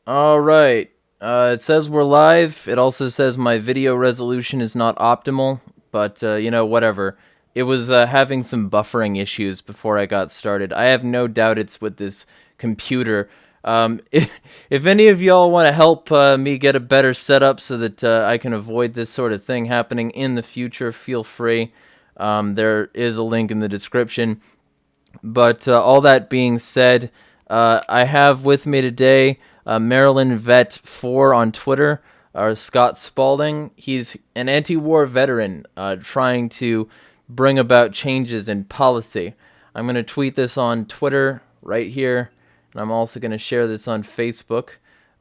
All right. It says we're live. It also says my video resolution is not optimal, but whatever. It was having some buffering issues before I got started. I have no doubt it's with this computer. If any of y'all want to help me get a better setup so that I can avoid this sort of thing happening in the future, feel free. There is a link in the description. But all that being said, I have with me today Maryland Vet 4 on Twitter, or Scott Spaulding. He's an anti-war veteran trying to bring about changes in policy. I'm going to tweet this on Twitter right here, and I'm also going to share this on Facebook.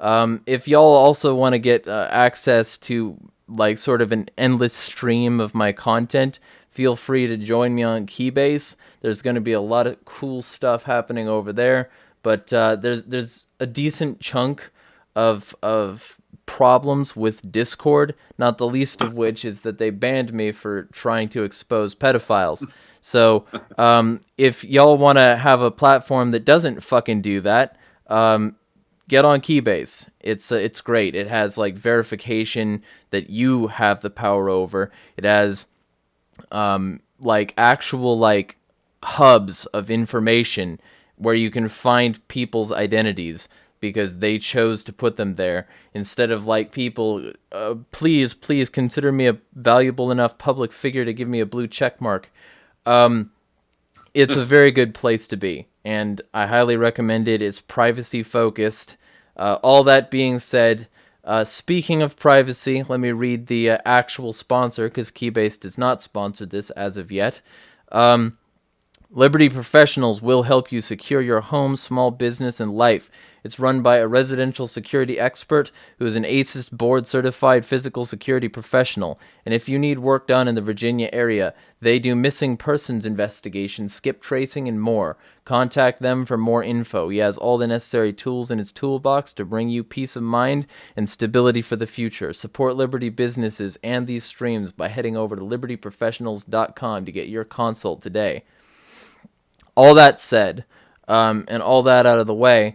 If y'all also want to get access to like sort of an endless stream of my content, feel free to join me on Keybase. There's going to be a lot of cool stuff happening over there, but there's a decent chunk of problems with Discord, not the least of which is that they banned me for trying to expose pedophiles. So if y'all want to have a platform that doesn't fucking do that, get on Keybase. It's great. It has like verification that you have the power over. It has like actual like hubs of information where you can find people's identities because they chose to put them there instead of like people please consider me a valuable enough public figure to give me a blue check mark. It's a very good place to be, and I highly recommend it. It's privacy focused. All that being said, speaking of privacy, let me read the actual sponsor, because Keybase does not sponsor this as of yet. Liberty Professionals will help you secure your home, small business, and life. It's run by a residential security expert who is an ASIS board-certified physical security professional. And if you need work done in the Virginia area, they do missing persons investigations, skip tracing, and more. Contact them for more info. He has all the necessary tools in his toolbox to bring you peace of mind and stability for the future. Support Liberty businesses and these streams by heading over to libertyprofessionals.com to get your consult today. All that said, and all that out of the way,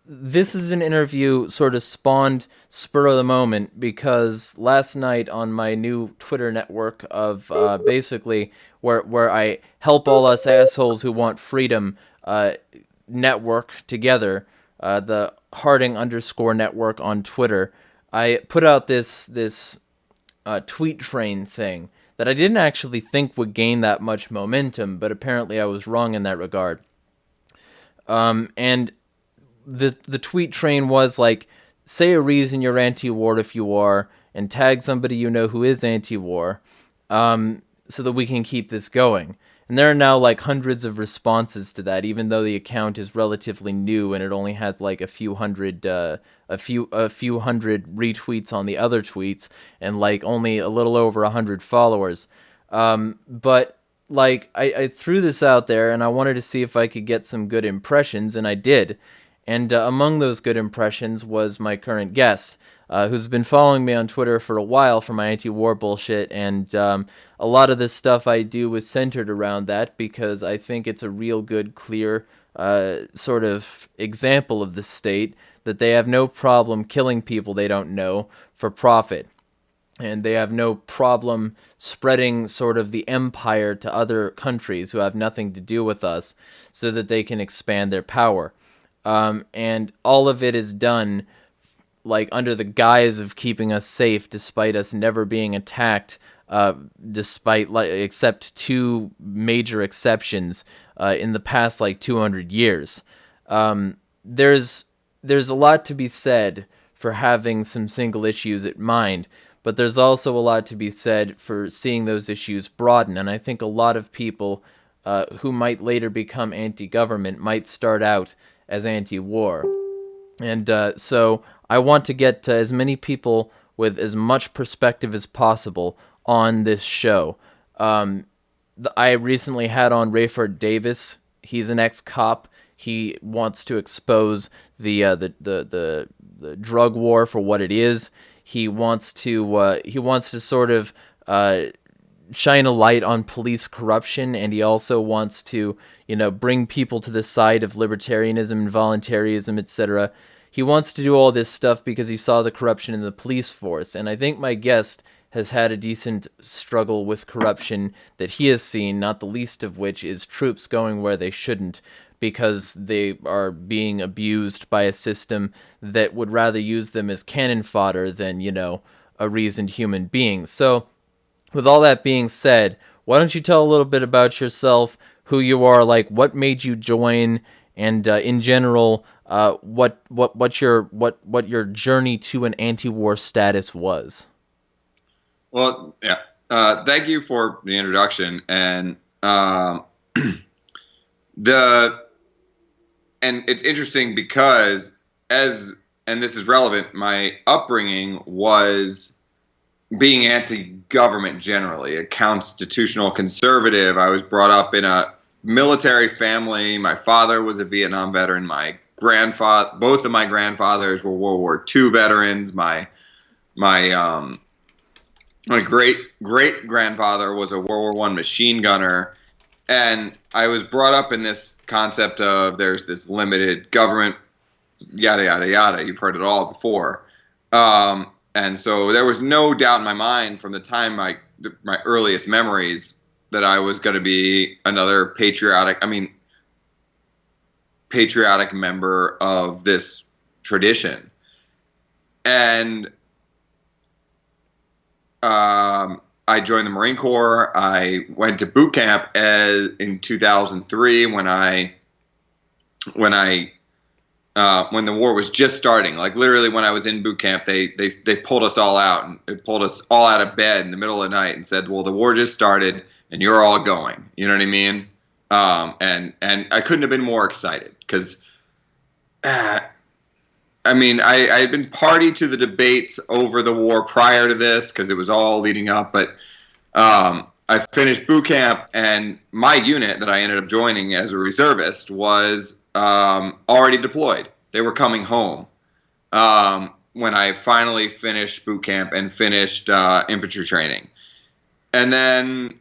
this is an interview sort of spawned spur of the moment because last night on my new Twitter network of basically where I help all us assholes who want freedom network together, the Harding _ network on Twitter, I put out this tweet train thing that I didn't actually think would gain that much momentum, but apparently I was wrong in that regard. And the tweet train was like, say a reason you're anti-war if you are, and tag somebody you know who is anti-war, so that we can keep this going. And there are now like hundreds of responses to that, even though the account is relatively new and it only has like a few hundred retweets on the other tweets and like only a little over 100 followers. But like I threw this out there and I wanted to see if I could get some good impressions, and I did. And among those good impressions was my current guest, who's been following me on Twitter for a while for my anti-war bullshit, and a lot of this stuff I do is centered around that because I think it's a real good, clear sort of example of the state that they have no problem killing people they don't know for profit. And they have no problem spreading sort of the empire to other countries who have nothing to do with us so that they can expand their power. And all of it is done like under the guise of keeping us safe, despite us never being attacked, despite like except two major exceptions in the past like 200 years. There's a lot to be said for having some single issues at mind, but there's also a lot to be said for seeing those issues broaden. And I think a lot of people who might later become anti-government might start out as anti-war. And so I want to get as many people with as much perspective as possible on this show. I recently had on Rayford Davis. He's an ex-cop. He wants to expose the drug war for what it is. He wants to sort of shine a light on police corruption, and he also wants to, bring people to the side of libertarianism and voluntarism, etc. he wants to do all this stuff because he saw the corruption in the police force. And I think my guest has had a decent struggle with corruption that he has seen, not the least of which is troops going where they shouldn't because they are being abused by a system that would rather use them as cannon fodder than, a reasoned human being. So, with all that being said, why don't you tell a little bit about yourself, who you are, like what made you join, and in general, what your journey to an anti-war status was? Well, yeah. Thank you for the introduction, and the and it's interesting because and this is relevant, my upbringing was being anti-government generally, a constitutional conservative. I was brought up in a military family. My father was a Vietnam veteran. Both of my grandfathers were World War II veterans. My great grandfather was a World War I machine gunner. And I was brought up in this concept of there's this limited government, yada, yada, yada. You've heard it all before. And so there was no doubt in my mind from the time my earliest memories that I was going to be another patriotic member of this tradition. And I joined the Marine Corps. I went to boot camp in 2003 when the war was just starting. Like literally when I was in boot camp, they pulled us all out and it pulled us all out of bed in the middle of the night and said, well, the war just started and you're all going. You know what I mean? And I couldn't have been more excited because, I had been party to the debates over the war prior to this because it was all leading up. But I finished boot camp and my unit that I ended up joining as a reservist was already deployed. They were coming home when I finally finished boot camp and finished infantry training. And then,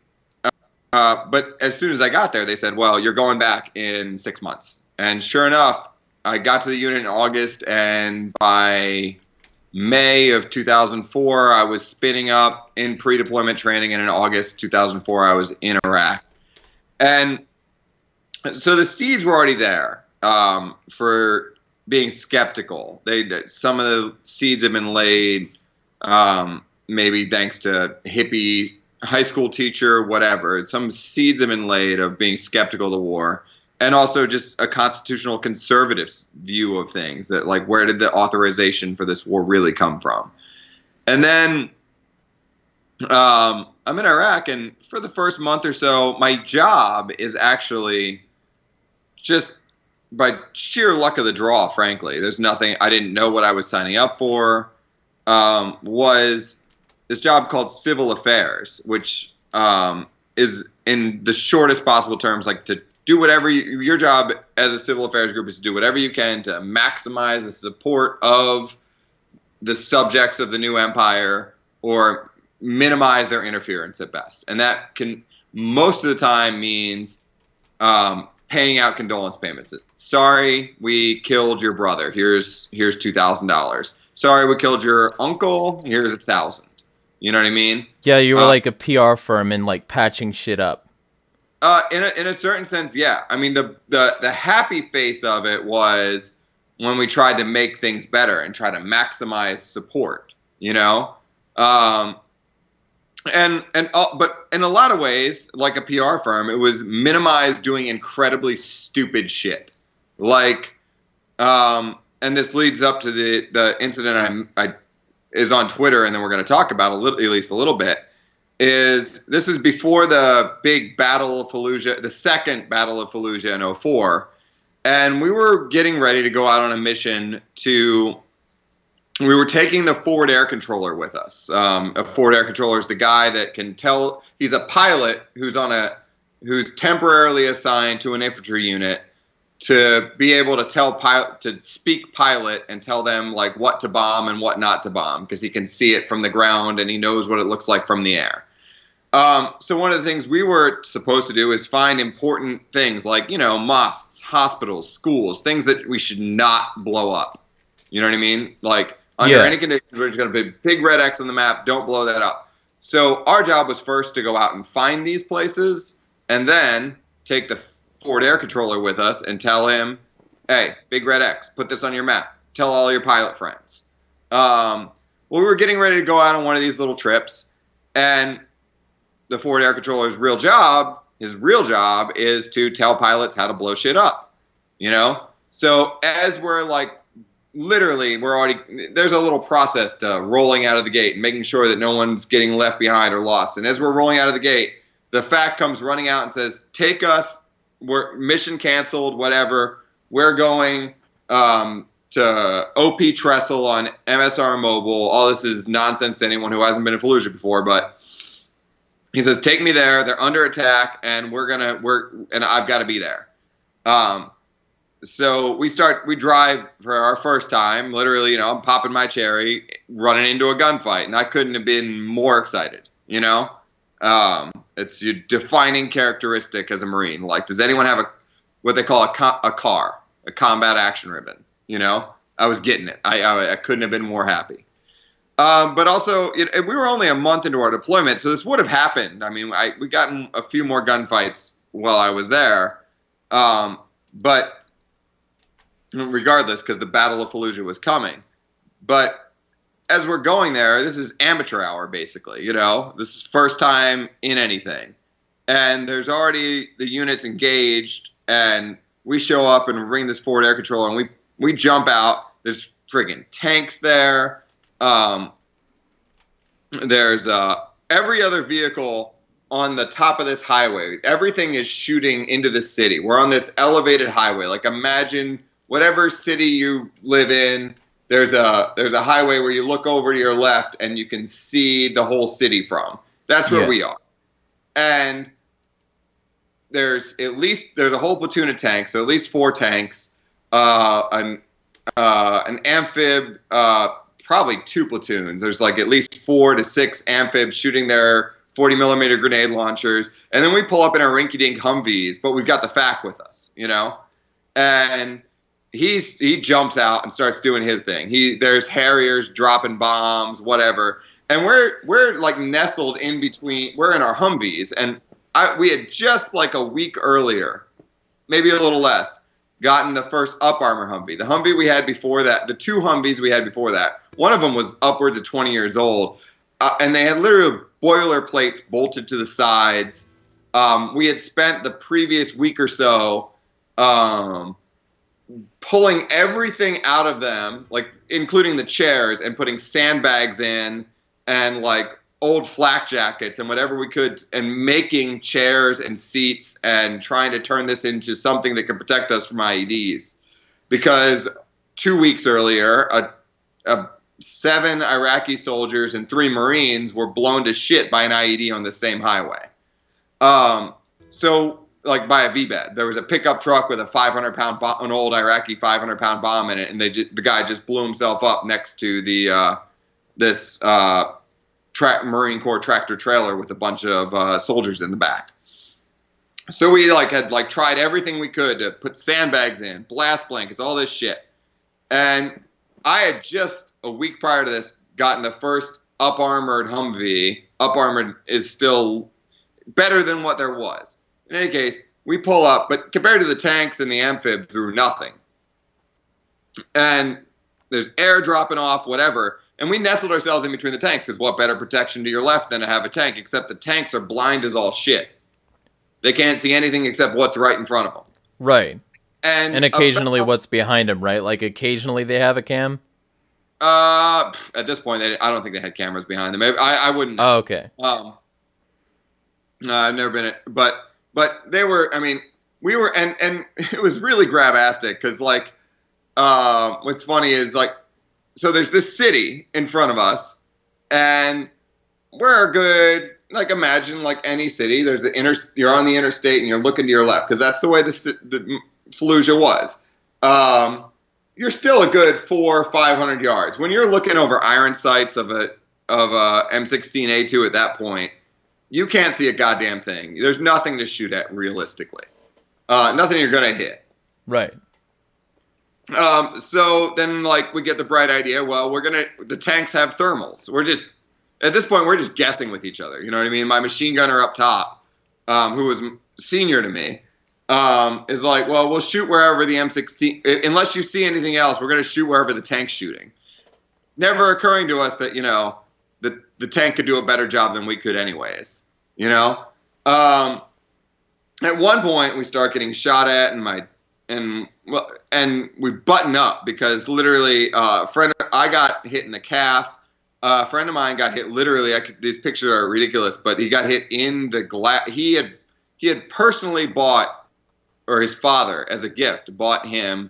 but as soon as I got there, they said, well, you're going back in 6 months. And sure enough, I got to the unit in August, and by May of 2004, I was spinning up in pre-deployment training, and in August 2004, I was in Iraq. And so the seeds were already there for being skeptical. Some of the seeds have been laid, maybe thanks to hippie high school teacher, whatever. Some seeds have been laid of being skeptical of the war, and also just a constitutional conservative view of things. That like, where did the authorization for this war really come from? And then I'm in Iraq, and for the first month or so, my job is actually just by sheer luck of the draw, frankly. There's nothing, I didn't know what I was signing up for, was this job called civil affairs, which is in the shortest possible terms, like to do whatever your job as a civil affairs group is to do whatever you can to maximize the support of the subjects of the new empire or minimize their interference at best. And that can most of the time means paying out condolence payments. Sorry, we killed your brother. Here's $2,000. Sorry, we killed your uncle. Here's $1,000. You know what I mean? Yeah, you were like a PR firm and like patching shit up. In a certain sense, yeah. I mean, the happy face of it was when we tried to make things better and try to maximize support, you know? But in a lot of ways, like a PR firm, it was minimized doing incredibly stupid shit. Like, and this leads up to the incident I is on Twitter, and then we're going to talk about at least a little bit. This is before the big Battle of Fallujah, the second Battle of Fallujah in 2004, and we were getting ready to go out on a mission we were taking the forward air controller with us. A forward air controller is the guy that can tell, he's a pilot who's temporarily assigned to an infantry unit to be able to speak pilot and tell them like what to bomb and what not to bomb, because he can see it from the ground and he knows what it looks like from the air. So one of the things we were supposed to do is find important things like, mosques, hospitals, schools, things that we should not blow up. You know what I mean? Like under Yeah. any conditions, we're just going to put a big red X on the map. Don't blow that up. So our job was first to go out and find these places, and then take the forward air controller with us and tell him, "Hey, big red X, put this on your map. Tell all your pilot friends." Well, we were getting ready to go out on one of these little trips, and the forward air controller's his real job is to tell pilots how to blow shit up, you know? So as we're like, literally, there's a little process to rolling out of the gate and making sure that no one's getting left behind or lost. And as we're rolling out of the gate, the FAC comes running out and says, take us, we're mission canceled, whatever. We're going to OP Trestle on MSR Mobile. All this is nonsense to anyone who hasn't been in Fallujah before, but he says, take me there. They're under attack, and I've got to be there. So we drive for our first time. Literally, I'm popping my cherry, running into a gunfight, and I couldn't have been more excited. It's your defining characteristic as a Marine. Like, does anyone have what they call a car, a combat action ribbon? I was getting it. I couldn't have been more happy. But also, we were only a month into our deployment, so this would have happened. I mean, we got in a few more gunfights while I was there. But regardless, because the Battle of Fallujah was coming. But as we're going there, this is amateur hour, basically. This is first time in anything. And there's already the units engaged, and we show up and ring this forward air controller, and we jump out. There's friggin' tanks there. There's every other vehicle on the top of this highway. Everything is shooting into the city. We're on this elevated highway. Like, imagine whatever city you live in, there's a highway where you look over to your left and you can see the whole city from. That's where we are. And there's a whole platoon of tanks, so at least 4 tanks, an amphib, probably 2 platoons. There's like at least 4 to 6 amphibs shooting their 40 millimeter grenade launchers, and then we pull up in our rinky-dink Humvees, but we've got the FAC with us, and he jumps out and starts doing his thing. There's Harriers dropping bombs, whatever, and we're like nestled in between. We're in our Humvees, and we had just like a week earlier, maybe a little less, gotten the first up armor Humvee. The Humvee we had before that, the 2 Humvees we had before that, one of them was upwards of 20 years old, and they had literally boiler plates bolted to the sides. We had spent the previous week or so pulling everything out of them, like including the chairs, and putting sandbags in and like old flak jackets and whatever we could, and making chairs and seats and trying to turn this into something that could protect us from IEDs. Because 2 weeks earlier, 7 Iraqi soldiers and 3 Marines were blown to shit by an IED on the same highway. So, like by a VBED, there was a pickup truck with a 500-pound bomb, an old Iraqi 500-pound bomb in it, and the guy just blew himself up next to this Marine Corps tractor trailer with a bunch of soldiers in the back. So we had tried everything we could to put sandbags in, blast blankets, all this shit, and I had just a week prior to this gotten the first up-armored Humvee. Up-armored is still better than what there was. In any case, we pull up, but compared to the tanks and the amphibs, through nothing. And there's air dropping off, whatever. And we nestled ourselves in between the tanks, because what better protection to your left than to have a tank, except the tanks are blind as all shit. They can't see anything except what's right in front of them. Right. And occasionally what's behind them, right? Like occasionally they have a cam? At this point, I don't think they had cameras behind them. I wouldn't know. Oh, okay. I've never been it, but they were, I mean, we were, and it was really grabastic, because what's funny is so there's this city in front of us, and we're a good, imagine any city, there's you're on the interstate and you're looking to your left, because that's the way the Fallujah was. You're still a good 400 or 500 yards. When you're looking over iron sights of a M16A2 at that point, you can't see a goddamn thing. There's nothing to shoot at realistically. Nothing you're going to hit. Right. So then, like, we get the bright idea. Well, the tanks have thermals. At this point, we're just guessing with each other. You know what I mean? My machine gunner up top, who was senior to me, is like, well, we'll shoot wherever the M16, unless you see anything else, we're going to shoot wherever the tank's shooting. Never occurring to us that, the tank could do a better job than we could anyways, you know? At one point we start getting shot at and we button up because literally I got hit in the calf. A friend of mine got hit literally. These pictures are ridiculous, but he got hit in the glass. He had personally bought, or his father as a gift bought him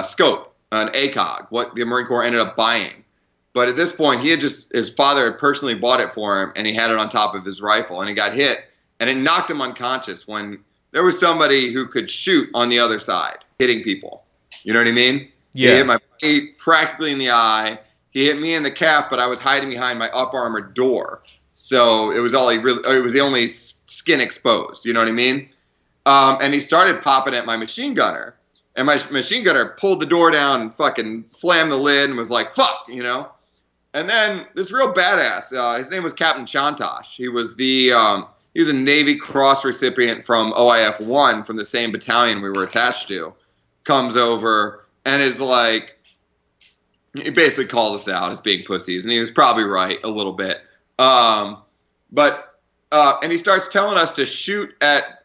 scope, an ACOG, what the Marine Corps ended up buying. But at this point, his father had personally bought it for him, and he had it on top of his rifle, and he got hit, and it knocked him unconscious when there was somebody who could shoot on the other side, hitting people. You know what I mean? Yeah. He hit my buddy practically in the eye. He hit me in the calf, but I was hiding behind my up armored door, so it was the only skin exposed. You know what I mean? And he started popping at my machine gunner. And my machine gunner pulled the door down and fucking slammed the lid and was like, fuck, And then this real badass, his name was Captain Chantosh. He was a Navy Cross recipient from OIF 1 from the same battalion we were attached to, comes over and is like, he basically called us out as being pussies. And he was probably right a little bit. And he starts telling us to shoot at,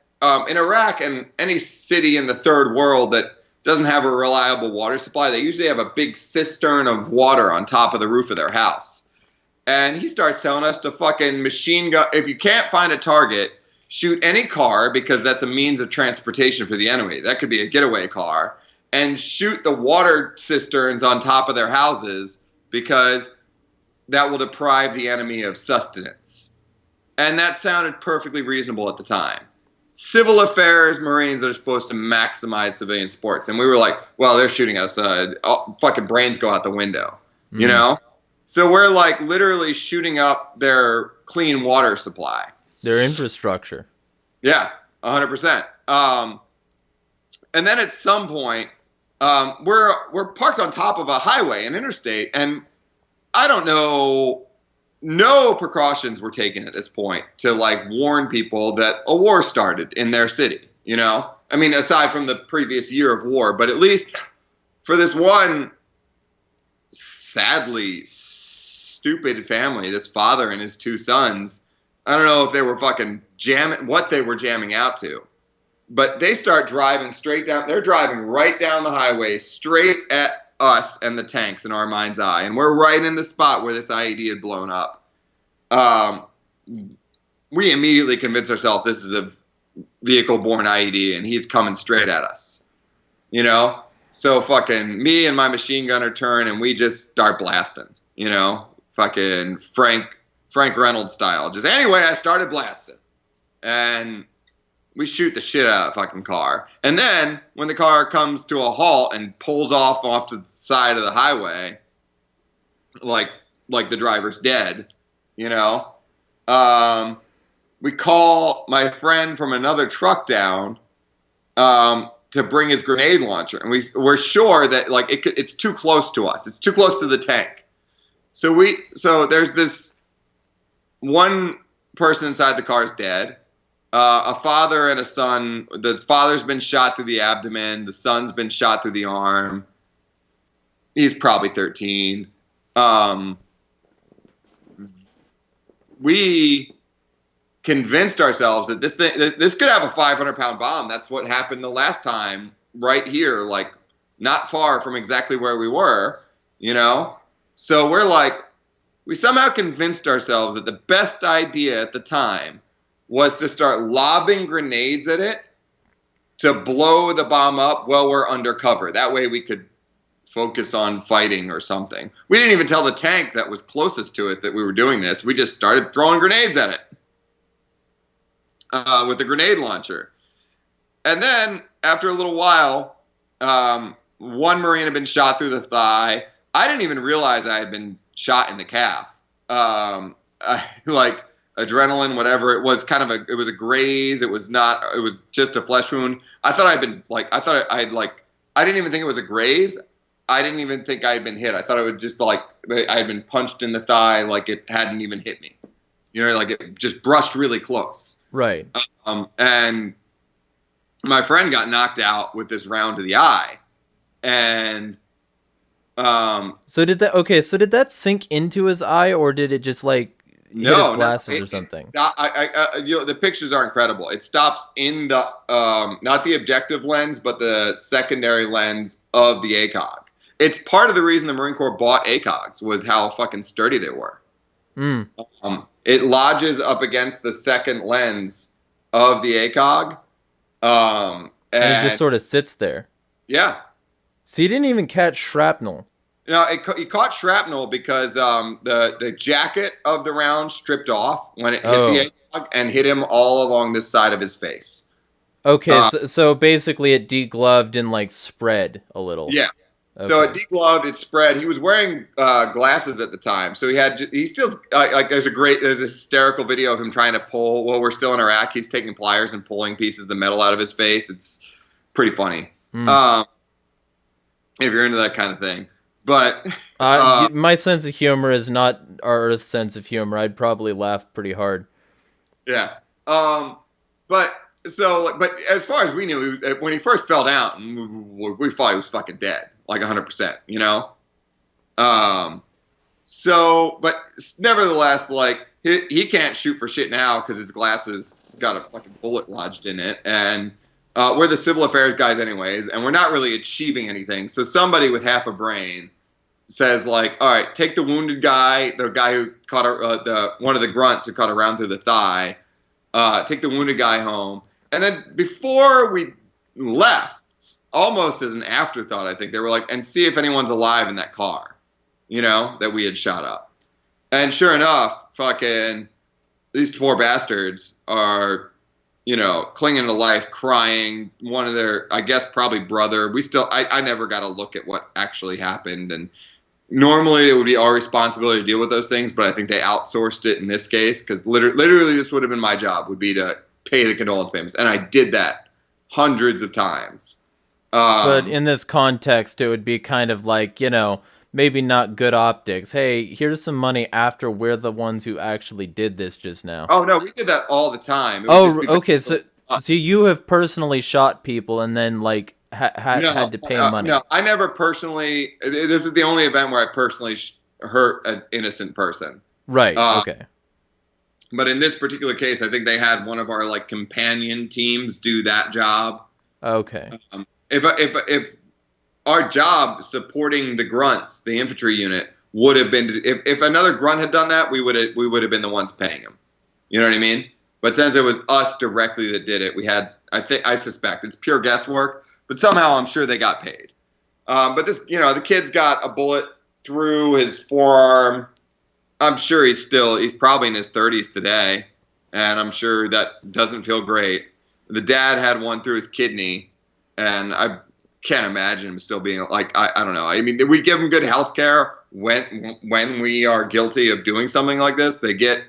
in Iraq and any city in the third world that doesn't have a reliable water supply, they usually have a big cistern of water on top of the roof of their house. And he starts telling us to fucking machine gun. If you can't find a target, shoot any car because that's a means of transportation for the enemy. That could be a getaway car. And shoot the water cisterns on top of their houses because that will deprive the enemy of sustenance. And that sounded perfectly reasonable at the time. Civil affairs Marines that are supposed to maximize civilian sports. And we were like, well, they're shooting us. Fucking brains go out the window, you know? So we're like literally shooting up their clean water supply. Their infrastructure. Yeah, 100%. And then at some point, we're parked on top of a highway, an interstate, and I don't know, no precautions were taken at this point to like warn people that a war started in their city, I mean, aside from the previous year of war, but at least for this one sadly stupid family, this father and his two sons, I don't know if they were fucking what they were jamming out to, but they start driving straight down. They're driving right down the highway, straight at us and the tanks in our mind's eye. And we're right in the spot where this IED had blown up. We immediately convinced ourselves this is a vehicle-borne IED and he's coming straight at us, So fucking me and my machine gunner turn and we just start blasting, fucking Frank Reynolds style. Just anyway, I started blasting. And we shoot the shit out of the fucking car. And then when the car comes to a halt and pulls off to the side of the highway, like the driver's dead, we call my friend from another truck down to bring his grenade launcher. And we're sure that like it's too close to us. It's too close to the tank. So there's this one person inside the car is dead. A father and a son. The father's been shot through the abdomen. The son's been shot through the arm. He's probably 13. We convinced ourselves that this could have a 500-pound bomb. That's what happened the last time right here, like not far from exactly where we were, So we're like, we somehow convinced ourselves that the best idea at the time was to start lobbing grenades at it to blow the bomb up while we're undercover. That way we could focus on fighting or something. We didn't even tell the tank that was closest to it that we were doing this. We just started throwing grenades at it with the grenade launcher. And then after a little while, one Marine had been shot through the thigh. I didn't even realize I had been shot in the calf. Adrenaline, whatever. It was it was a graze. It was just a flesh wound. I thought I had I didn't even think it was a graze. I didn't even think I had been hit. I thought it would just be like I had been punched in the thigh, like it hadn't even hit me. You know, like it just brushed really close. Right. And my friend got knocked out with this round to the eye, and So did that? Okay, so did that sink into his eye, or did it just like hit his no, glasses or something? you know, the pictures are incredible. It stops in the not the objective lens, but the secondary lens of the ACOG. It's part of the reason the Marine Corps bought ACOGs was how fucking sturdy they were. Mm. It lodges up against the second lens of the ACOG, And it just and sort of sits there. yeah. So you didn't even catch shrapnel. No, he caught shrapnel because the jacket of the round stripped off when it hit the Oh. ACOG and hit him all along this side of his face. Okay, Uh, so basically it degloved and like spread a little. yeah. So it Okay. degloved, it spread. He was wearing glasses at the time, so he still like. There's a hysterical video of him trying to pull. While we're still in Iraq, he's taking pliers and pulling pieces of the metal out of his face. It's pretty funny. Mm. If you're into that kind of thing, but My sense of humor is not our Earth's sense of humor. I'd probably laugh pretty hard. yeah. But but as far as we knew, when he first fell down, we thought he was fucking dead, like 100%. You know. But nevertheless, like he can't shoot for shit now because his glasses got a fucking bullet lodged in it, and we're the civil affairs guys anyways, and we're not really achieving anything. So somebody with half a brain says like, all right, take the wounded guy, the guy who caught one of the grunts who caught a round through the thigh, take the wounded guy home, and then before we left, almost as an afterthought, I think they were like, and see if anyone's alive in that car, you know, that we had shot up. And sure enough, fucking these four bastards are, you know, clinging to life, crying. One of their, I guess, probably brother. I never got a look at what actually happened. And normally it would be our responsibility to deal with those things, but I think they outsourced it in this case because literally this would have been my job, would be to pay the condolence payments. And I did that hundreds of times. But in this context, it would be kind of like, you know, maybe not good optics. Hey, here's some money after we're the ones who actually did this just now. Oh, no, we did that all the time. It was just Oh, because, okay. So you have personally shot people and then like had to pay money. no, I never personally. This is the only event where I personally hurt an innocent person. Right. Uh, Okay. but in this particular case, I think they had one of our like companion teams do that job. Okay. If our job supporting the grunts, the infantry unit, would have been if another grunt had done that, we would have been the ones paying him. You know what I mean? But since it was us directly that did it, we had I suspect it's pure guesswork, but somehow I'm sure they got paid. But this, you know, the kid's got a bullet through his forearm. I'm sure he's probably in his 30s today, and I'm sure that doesn't feel great. The dad had one through his kidney, and I can't imagine him still being like, I don't know. I mean, we give him good health care when we are guilty of doing something like this. They get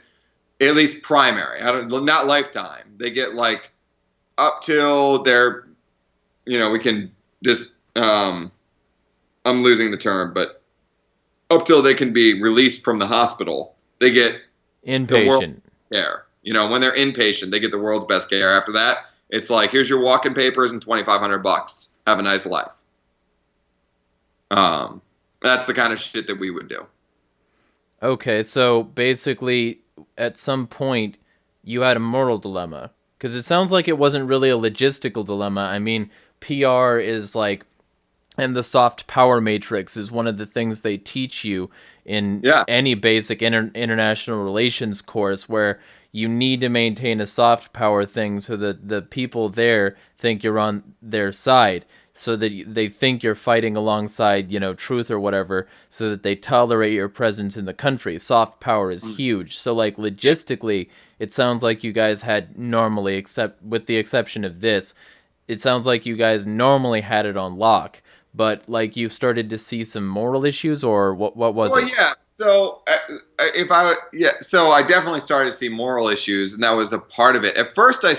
at least primary. Not lifetime. They get like up till they're, you know, we can just I'm losing the term, but up till they can be released from the hospital, they get the world's Inpatient. care. You know, when they're inpatient, they get the world's best care. After that, it's like, here's your walking papers and $2,500. Have a nice life. That's the kind of shit that we would do. Okay, so basically, at some point, you had a moral dilemma. Because it sounds like it wasn't really a logistical dilemma. I mean, PR is like, and the soft power matrix is one of the things they teach you in Yeah. any basic international relations course, where you need to maintain a soft power thing so that the people there think you're on their side, so that they think you're fighting alongside, you know, truth or whatever, so that they tolerate your presence in the country. Soft power is huge. So like logistically, it sounds like you guys had normally, except with the exception of this, it sounds like you guys normally had it on lock. But like you started to see some moral issues, or what was Well, it? yeah. So so I definitely started to see moral issues, and that was a part of it. At first, I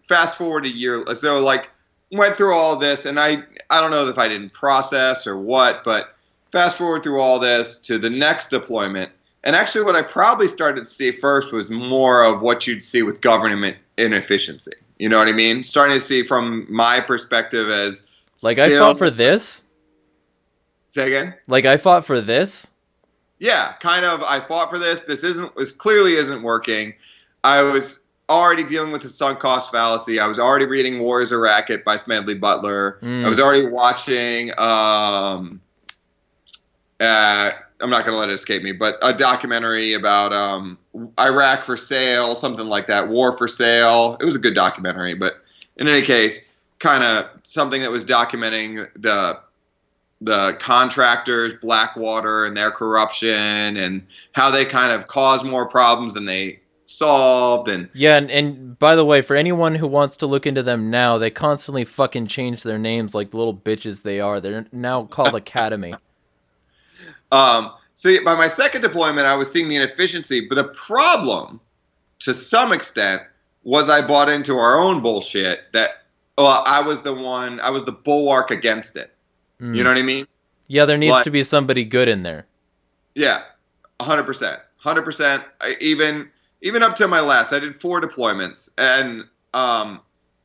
fast forward a year. So like went through all this, and I don't know if I didn't process or what, but fast forward through all this to the next deployment. And actually, what I probably started to see first was more of what you'd see with government inefficiency. You know what I mean? Starting to see from my perspective as Like I fought for still. this. Say again? Like I fought for this. Yeah, kind of. I fought for this. This clearly isn't working. I was already dealing with the sunk cost fallacy. I was already reading War is a Racket by Smedley Butler. I was Mm. already watching I'm not going to let it escape me, but a documentary about Iraq for sale, something like that, War for Sale. It was a good documentary, but in any case, kind of something that was documenting the contractors, Blackwater, and their corruption, and how they kind of caused more problems than they solved. And Yeah, and by the way, for anyone who wants to look into them now, they constantly fucking change their names like the little bitches they are. They're now called Academy. so by my second deployment, I was seeing the inefficiency, but the problem, to some extent, was I bought into our own bullshit that I was the bulwark against it. You know Mm. what I mean? Yeah, there needs Like, to be somebody good in there. yeah, 100%, 100%. Even up to my last, I did 4 deployments, and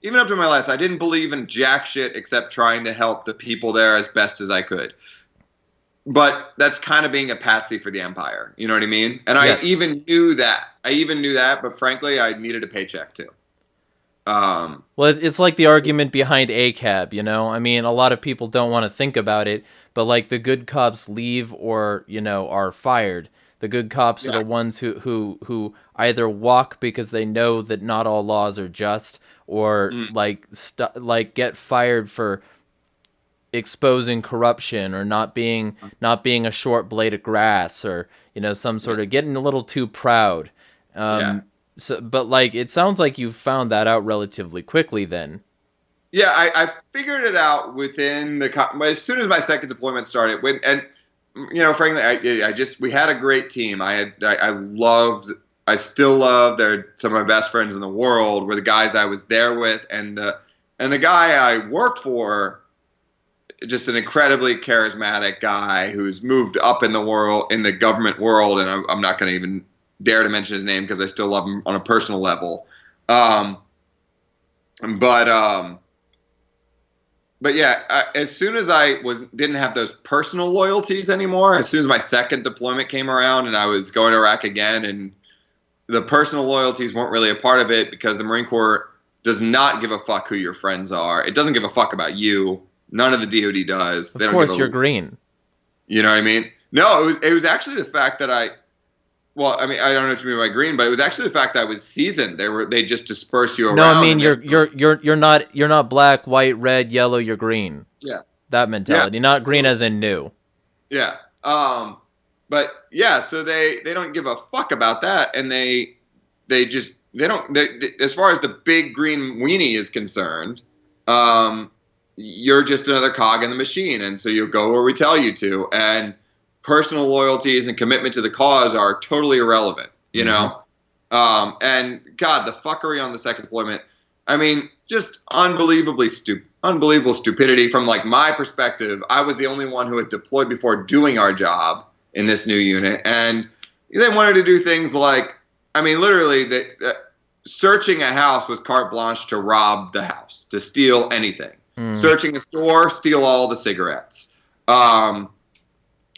even up to my last, I didn't believe in jack shit except trying to help the people there as best as I could. But that's kind of being a patsy for the empire. You know what I mean? And I Yes. even knew that. But frankly, I needed a paycheck too. Um, Well, it's like the argument behind ACAB, you know? I mean, a lot of people don't want to think about it, but like the good cops leave or, are fired. The good cops are yeah, the ones who either walk because they know that not all laws are just, or mm, like get fired for exposing corruption, or not being a short blade of grass, or some yeah, sort of getting a little too proud. yeah. But like it sounds like you found that out relatively quickly then. Yeah, I figured it out within as soon as my second deployment started. Frankly, we had a great team. I still love. They're some of my best friends in the world. Were the guys I was there with, and the guy I worked for, just an incredibly charismatic guy who's moved up in the world, in the government world, and I'm not going to even dare to mention his name because I still love him on a personal level. Um, but um, but yeah, as soon as I didn't have those personal loyalties anymore, as soon as my second deployment came around and I was going to Iraq again, and the personal loyalties weren't really a part of it because the Marine Corps does not give a fuck who your friends are. It doesn't give a fuck about you. None of the DoD does. Of They don't give course, you're a. green. You know what I mean? No, it was actually the fact that I. Well, I mean, I don't know what you mean by green, but it was actually the fact that I was seasoned. They just disperse you No, I around, mean and they. you're not black, white, red, yellow. You're green. Yeah, That yeah, mentality, not green absolutely. as in new. Yeah. But yeah, so they don't give a fuck about that, and they don't. As far as the big green weenie is concerned, um, you're just another cog in the machine, and so you'll go where we tell you to, and personal loyalties and commitment to the cause are totally irrelevant. You Mm-hmm. know, and God, the fuckery on the second deployment. I mean, just unbelievable stupidity from like my perspective. I was the only one who had deployed before doing our job in this new unit, and they wanted to do things like, I mean, literally, searching a house was carte blanche to rob the house, to steal anything. Mm. Searching a store, steal all the cigarettes. Um,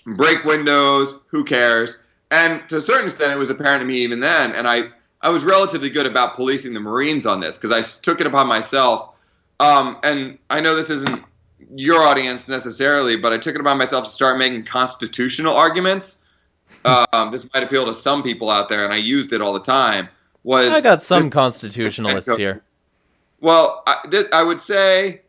Break windows, who cares? And to a certain extent, it was apparent to me even then. And I was relatively good about policing the Marines on this because I took it upon myself. And I know this isn't your audience necessarily, but I took it upon myself to start making constitutional arguments. This might appeal to some people out there, and I used it all the time. I Was got this some constitutionalists here. well, I would say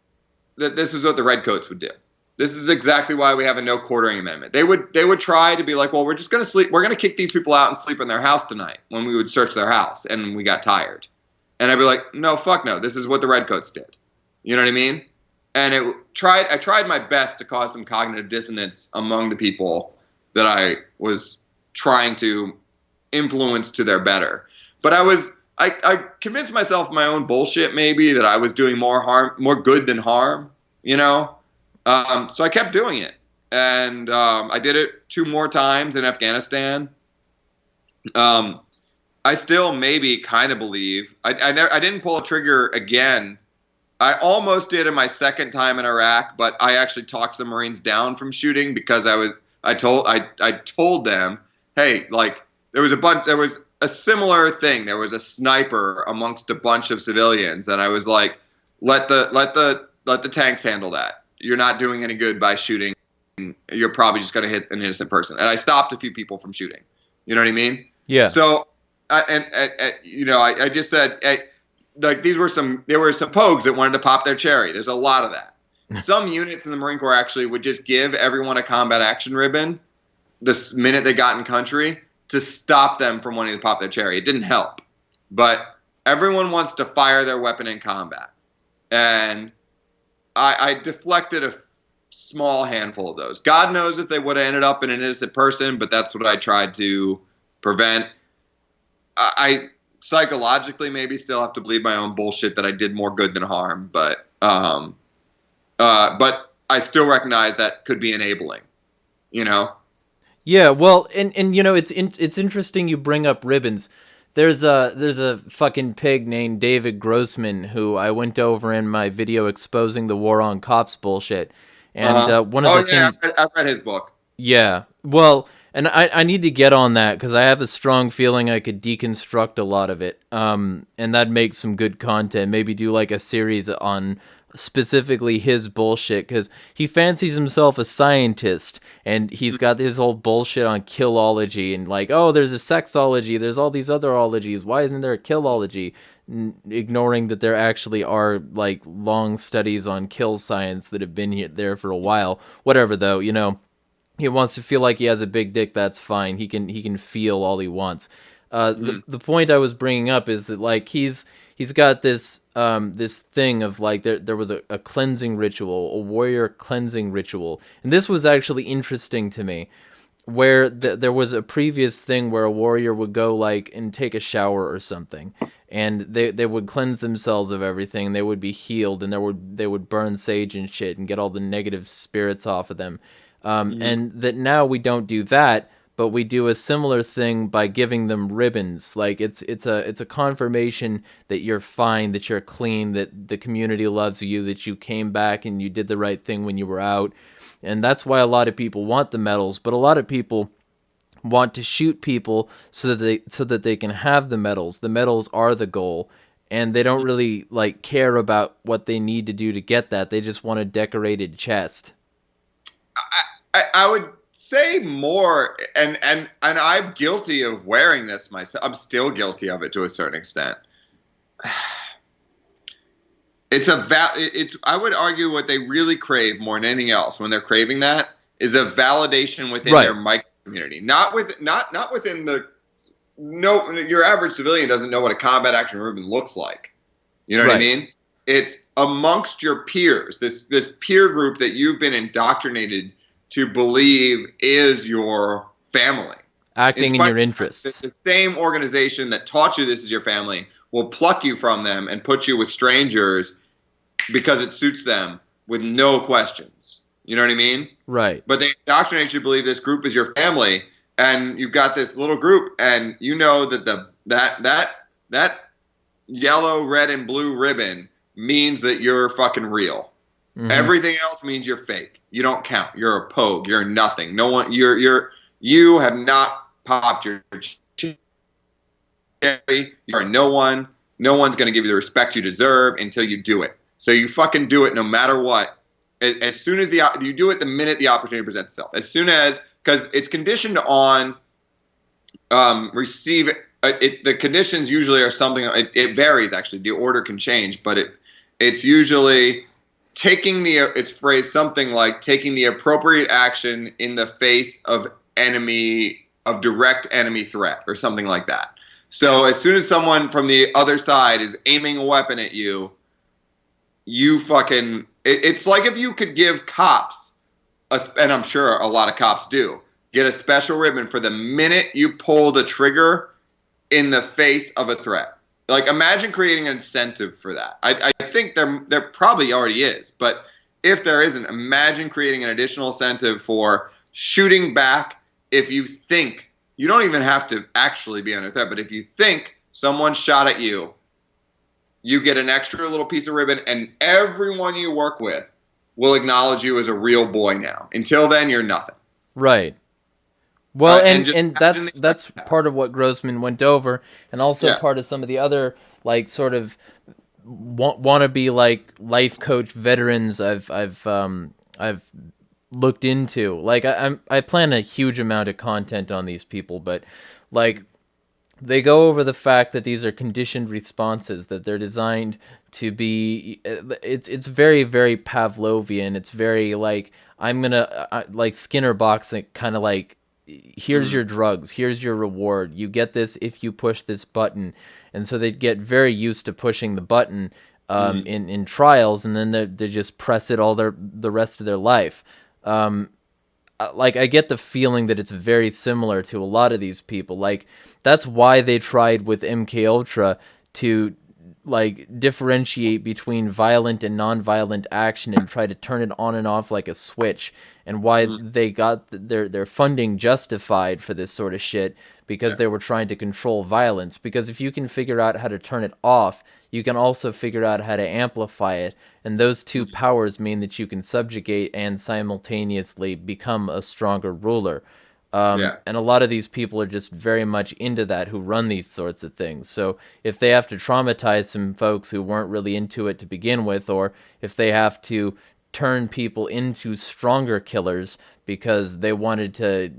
that this is what the redcoats would do. This is exactly why we have a no quartering amendment. They would try to be like, well, we're just going to sleep. We're going to kick these people out and sleep in their house tonight when we would search their house and we got tired. And I'd be like, no, fuck no. This is what the redcoats did. You know what I mean? And I tried my best to cause some cognitive dissonance among the people that I was trying to influence to their better. But I convinced myself my own bullshit maybe that I was doing more good than harm, you know. So I kept doing it, and I did it 2 more times in Afghanistan. Um, I still maybe kind of believe I didn't pull a trigger again. I almost did in my second time in Iraq, but I actually talked some Marines down from shooting because I told them, hey, like there was a similar thing. There was a sniper amongst a bunch of civilians, and I was like, let the tanks handle that. You're not doing any good by shooting. You're probably just going to hit an innocent person. And I stopped a few people from shooting. You know what I mean? Yeah. So, I just said, like there were some pogues that wanted to pop their cherry. There's a lot of that. Some units in the Marine Corps actually would just give everyone a combat action ribbon the minute they got in country to stop them from wanting to pop their cherry. It didn't help, but everyone wants to fire their weapon in combat, and I deflected a small handful of those. God knows if they would have ended up in an innocent person, but that's what I tried to prevent. I psychologically maybe still have to believe my own bullshit that I did more good than harm, but I still recognize that could be enabling, you know? Yeah, well, and you know, it's interesting you bring up ribbons. There's a fucking pig named David Grossman who I went over in my video exposing the war on cops bullshit, and Uh-huh. one of Oh the yeah, things, I've read his book. yeah, well, and I need to get on that because I have a strong feeling I could deconstruct a lot of it, and that'd make some good content. Maybe do like a series on specifically his bullshit because he fancies himself a scientist and he's got his whole bullshit on killology and like, oh, there's a sexology, there's all these other ologies, why isn't there a killology? Ignoring that there actually are like long studies on kill science that have been there for a while. Whatever though, you know, he wants to feel like he has a big dick. That's fine. He can feel all he wants. Mm-hmm. The point I was bringing up is that like he's got this this thing of like there was a cleansing ritual, a warrior cleansing ritual, and this was actually interesting to me. Where there was a previous thing where a warrior would go like and take a shower or something, and they would cleanse themselves of everything. They would be healed, and they would burn sage and shit and get all the negative spirits off of them. Mm-hmm. And that now we don't do that, but we do a similar thing by giving them ribbons. Like it's a confirmation that you're fine, that you're clean, that the community loves you, that you came back and you did the right thing when you were out. And that's why a lot of people want the medals, but a lot of people want to shoot people so that they can have the medals. The medals are the goal, and they don't really like care about what they need to do to get that. They just want a decorated chest. I would say more, and I'm guilty of wearing this myself. I'm still guilty of it to a certain extent. It's I would argue what they really crave more than anything else when they're craving that is a validation within Right. their micro community, not within the no. Your average civilian doesn't know what a combat action ribbon looks like. You know what I Right. mean? It's amongst your peers, this peer group that you've been indoctrinated to believe is your family. It's Acting in funny, your interests. the same organization that taught you this is your family will pluck you from them and put you with strangers because it suits them with no questions. You know what I mean? Right. But they indoctrinate you to believe this group is your family, and you've got this little group, and you know that that yellow, red, and blue ribbon means that you're fucking real. Mm-hmm. Everything else means you're fake. You don't count. You're a pogue. You're nothing. No one. You have not popped your cherry. You're no one. No one's going to give you the respect you deserve until you do it. So you fucking do it no matter what. As soon as you do it, the minute the opportunity presents itself. As soon as, because it's conditioned on receive. The conditions usually are something. It varies actually. The order can change, but it's usually taking it's phrased something like taking the appropriate action in the face of direct enemy threat or something like that. So as soon as someone from the other side is aiming a weapon at you, you fucking it's like if you could give cops and I'm sure a lot of cops do get a special ribbon for the minute you pull the trigger in the face of a threat. like imagine creating an incentive for that. I think there probably already is, but if there isn't, imagine creating an additional incentive for shooting back if you think you don't even have to actually be under threat, but if you think someone shot at you, you get an extra little piece of ribbon, and everyone you work with will acknowledge you as a real boy now. Until then, you're nothing. Right. Well, And just and imagine that's part of what Grossman went over, and also yeah, part of some of the other like sort of want to be like life coach veterans I've looked into. Like I plan a huge amount of content on these people, but like they go over the fact that these are conditioned responses, that they're designed to be it's very very Pavlovian. It's very like I'm gonna like Skinner boxing, kind of like here's your drugs, here's your reward, you get this if you push this button. And so they get very used to pushing the button in trials, and then they just press it all the rest of their life. Like I get the feeling that it's very similar to a lot of these people. Like that's why they tried with MK Ultra to like differentiate between violent and non-violent action and try to turn it on and off like a switch, and why they got their funding justified for this sort of shit, because they were trying to control violence. Because if you can figure out how to turn it off, you can also figure out how to amplify it, and those two powers mean that you can subjugate and simultaneously become a stronger ruler. yeah, And a lot of these people are just very much into that, who run these sorts of things. So if they have to traumatize some folks who weren't really into it to begin with, or if they have to turn people into stronger killers because they wanted to,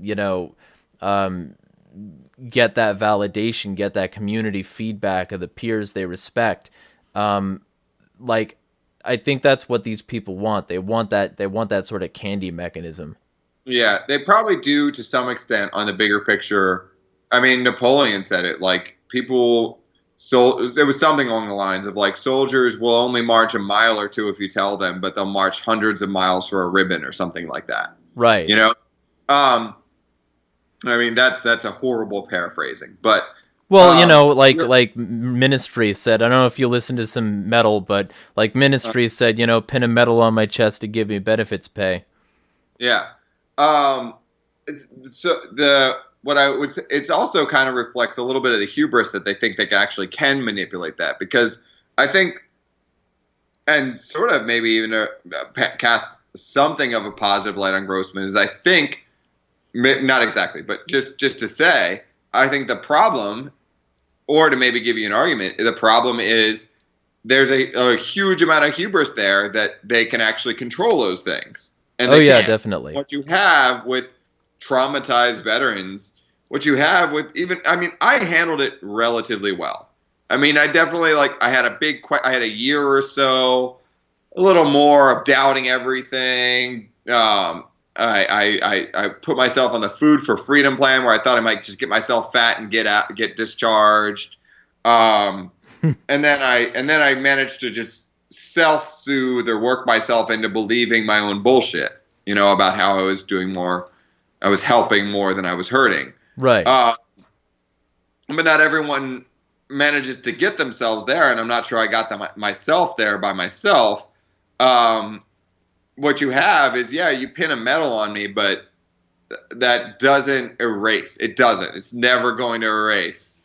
get that validation, get that community feedback of the peers they respect, like I think that's what these people want. They want that. They want that sort of candy mechanism. yeah. They probably do to some extent on the bigger picture. I mean, Napoleon said it. Like people, so there was something along the lines of like soldiers will only march a mile or two if you tell them, but they'll march hundreds of miles for a ribbon or something like that. Right. You know, um, I mean that's a horrible paraphrasing, but Well, um, like Ministry said. I don't know if you listen to some metal, but like Ministry said, pin a medal on my chest to give me benefits pay. yeah. Um, so the what I would say, it's also kind of reflects a little bit of the hubris that they think they actually can manipulate that, because I think, and sort of maybe even cast something of a positive light on Grossman, is I think, not exactly, but just to say, I think the problem, or to maybe give you an argument, the problem is there's a huge amount of hubris there that they can actually control those things, and Oh they yeah, can't. definitely. What you have with traumatized veterans, what you have with even, I mean, I handled it relatively well. I mean, I definitely like, I had a year or so, a little more of doubting everything. I put myself on the Food for Freedom plan, where I thought I might just get myself fat and get discharged. Um, and then I managed to just self-soothe or work myself into believing my own bullshit, about how I was helping more than I was hurting. Right. Uh, but not everyone manages to get themselves there, and I'm not sure I got them myself there by myself. Um, what you have is, yeah, you pin a medal on me, but that doesn't erase. It doesn't. It's never going to erase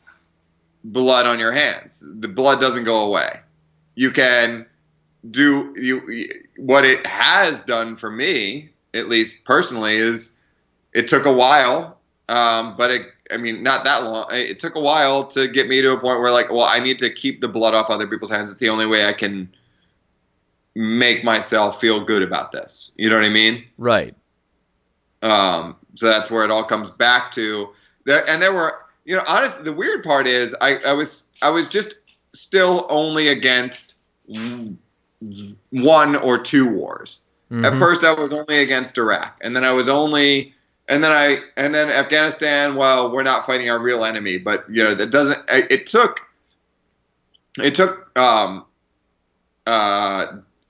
blood on your hands. The blood doesn't go away. You can what it has done for me, at least personally, is it took a while, but I mean, not that long. It took a while to get me to a point where, like, well, I need to keep the blood off other people's hands. It's the only way I can make myself feel good about this. You know what I mean? Right. So that's where it all comes back to. There were, honestly, the weird part is I was just still only against one or two wars. At first, I was only against Iraq, and then and then Afghanistan. Well, we're not fighting our real enemy, but that doesn't. It took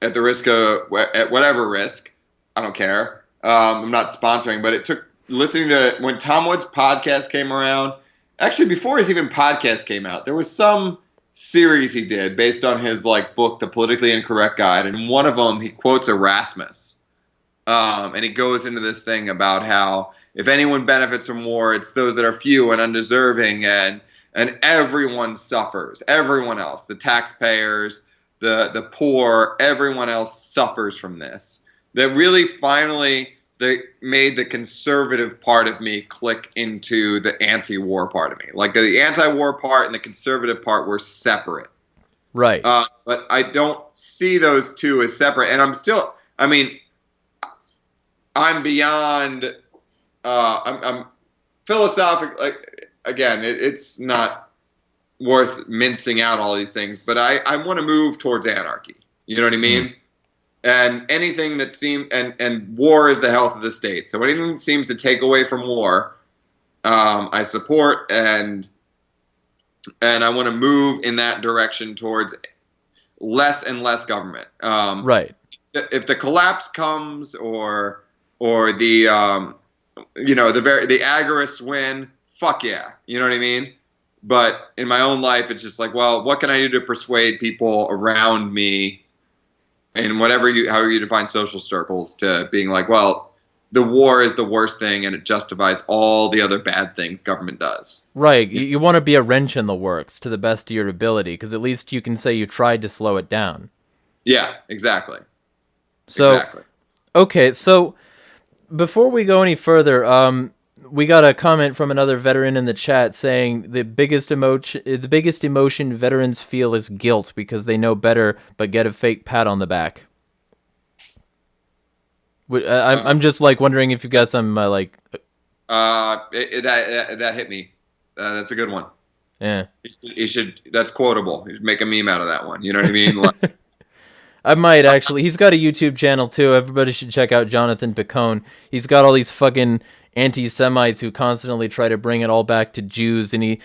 at the risk of, at whatever risk, I don't care. I'm not sponsoring, but it took listening to when Tom Wood's podcast came around. Actually, before his even podcast came out, there was some series he did based on his like book, The Politically Incorrect Guide, and one of them he quotes Erasmus, and he goes into this thing about how if anyone benefits from war, it's those that are few and undeserving, and everyone suffers. Everyone else, the taxpayers, the poor, everyone else suffers from this. That really finally they made the conservative part of me click into the anti-war part of me. Like the anti-war part and the conservative part were separate. Right. But I don't see those two as separate. And I'm still, I mean, I'm beyond. I'm philosophic. Like again, it's not worth mincing out all these things, but I want to move towards anarchy. You know what I Mm. mean? And anything that seems and war is the health of the state. So anything that seems to take away from war, I support and I want to move in that direction towards less and less government. Right. If the collapse comes or the the agorists win, fuck yeah, you know what I mean. But in my own life, it's just like, well, what can I do to persuade people around me, and however you define social circles, to being like, well, the war is the worst thing, and it justifies all the other bad things government does. Right. You want to be a wrench in the works to the best of your ability, because at least you can say you tried to slow it down. Yeah, exactly, So, exactly. okay, so before we go any further, we got a comment from another veteran in the chat saying the biggest emotion veterans feel is guilt because they know better but get a fake pat on the back. I'm just like wondering if you got some like, That hit me. That's a good one. yeah. You should. That's quotable. You should make a meme out of that one. You know what I mean? Like, I might actually. He's got a YouTube channel too. Everybody should check out Jonathan Picone. He's got all these fucking anti-Semites who constantly try to bring it all back to Jews, and he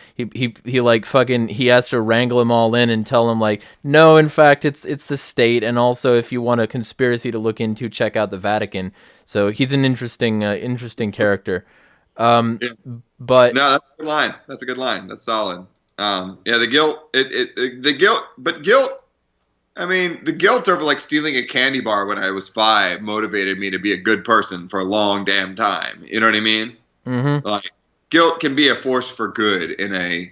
like fucking he has to wrangle them all in and tell them like, no, in fact, it's the state, and also if you want a conspiracy to look into, check out the Vatican. So he's an interesting character. Um, yeah. but No, that's a good line. That's a good line. That's solid. Yeah, the guilt. The guilt, but guilt. I mean, the guilt over like stealing a candy bar when I was 5 motivated me to be a good person for a long damn time. You know what I mean? mhm. Like, guilt can be a force for good in a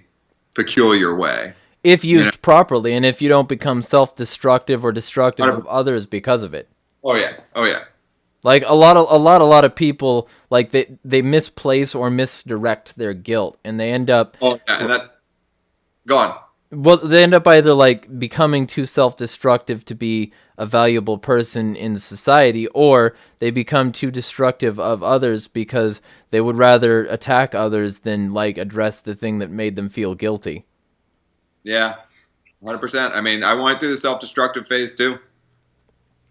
peculiar way. If You know? used properly, and if you don't become self-destructive or destructive of others because of it. Oh yeah. Oh yeah. Like a lot of people like they misplace or misdirect their guilt, and they end up Oh yeah. And that. Go on. well they end up either like becoming too self-destructive to be a valuable person in society, or they become too destructive of others because they would rather attack others than like address the thing that made them feel guilty. Yeah. 100%. I mean, I went through the self-destructive phase too.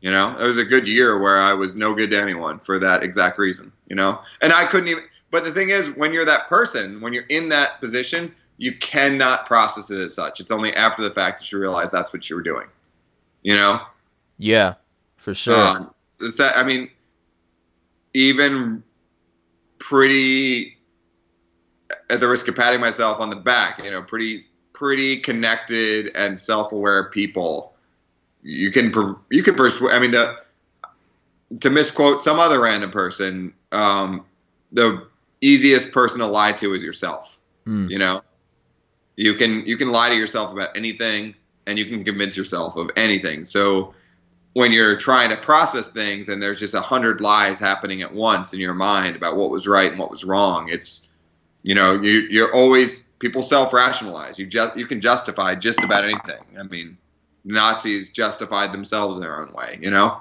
You know, it was a good year where I was no good to anyone for that exact reason, you know? And I couldn't even, but the thing is, when you're that person, when you're in that position, you cannot process it as such. It's only after the fact that you realize that's what you were doing, you know? Yeah, for sure. I mean, even pretty, at the risk of patting myself on the back, you know, pretty connected and self-aware people. You can persuade. I mean, to misquote some other random person, the easiest person to lie to is yourself. Mm. You know, you can lie to yourself about anything, and you can convince yourself of anything. So when you're trying to process things, and there's just 100 lies happening at once in your mind about what was right and what was wrong, it's you're always people self-rationalize. You can justify just about anything. I mean, Nazis justified themselves in their own way, you know?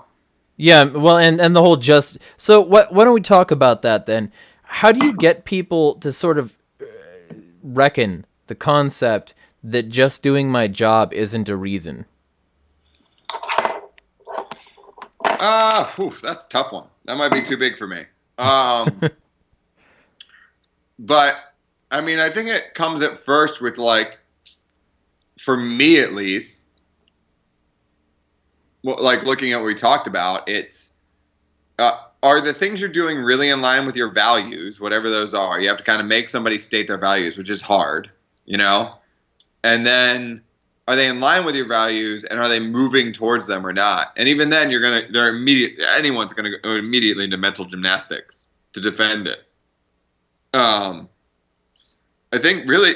Yeah, well, and the whole just so why don't we talk about that then? How do you get people to sort of reckon the concept that just doing my job isn't a reason? That's a tough one. That might be too big for me. But I mean, I think it comes at first with like, for me at least, well, like looking at what we talked about, it's are the things you're doing really in line with your values, whatever those are? You have to kind of make somebody state their values, which is hard, you know? And then are they in line with your values, and are they moving towards them or not? And even then, anyone's gonna go immediately into mental gymnastics to defend it. Um, I think really,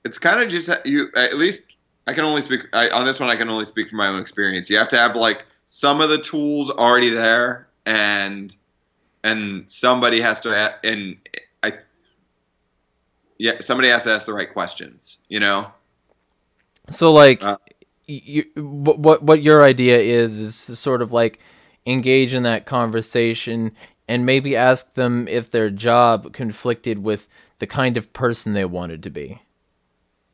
it's kind of just you. At least I can only speak on this one. I can only speak from my own experience. You have to have like some of the tools already there, and somebody has to and I yeah somebody has to ask the right questions. You know. So like, Uh, what your idea is to sort of like engage in that conversation and maybe ask them if their job conflicted with the kind of person they wanted to be.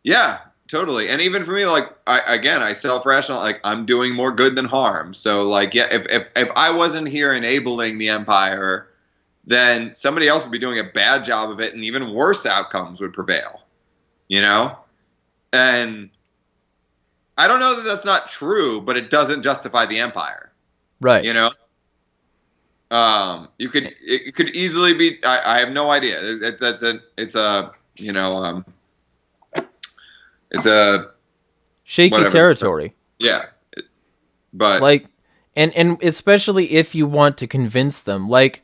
Yeah, totally. And even for me, like I self-rational, like I'm doing more good than harm. So like, yeah, if I wasn't here enabling the empire, then somebody else would be doing a bad job of it, and even worse outcomes would prevail. You know, and I don't know that that's not true, but it doesn't justify the empire. Right. You know, it could easily be. I have no idea. It's a you know it's a Shaky whatever. territory. Yeah, but Like, and especially if you want to convince them. Like,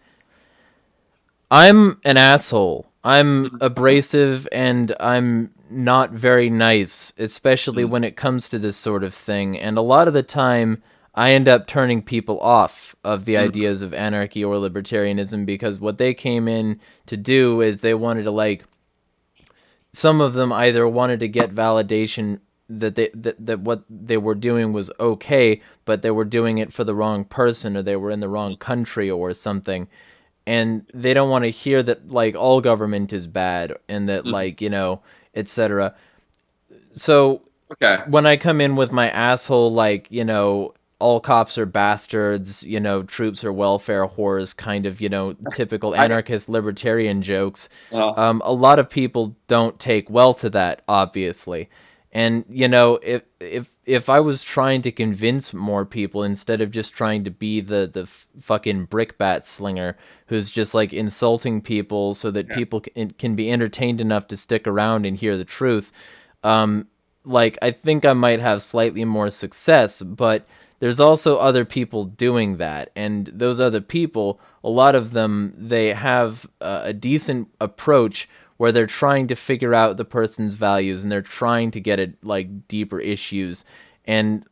I'm an asshole. I'm abrasive and I'm not very nice, especially when it comes to this sort of thing. And a lot of the time, I end up turning people off of the ideas of anarchy or libertarianism because what they came in to do is they wanted to, like, some of them either wanted to get validation that that what they were doing was okay, but they were doing it for the wrong person or they were in the wrong country or something, and they don't want to hear that like all government is bad and that like etc. So okay. when I come in with my asshole like all cops are bastards, troops are welfare whores, kind of typical I anarchist libertarian jokes, uh, a lot of people don't take well to that, obviously. And if I was trying to convince more people instead of just trying to be the fucking brickbat slinger who's just like insulting people so that yeah. people can be entertained enough to stick around and hear the truth, um, like I think I might have slightly more success, but there's also other people doing that, and those other people, a lot of them, they have a decent approach where they're trying to figure out the person's values and they're trying to get at like deeper issues, and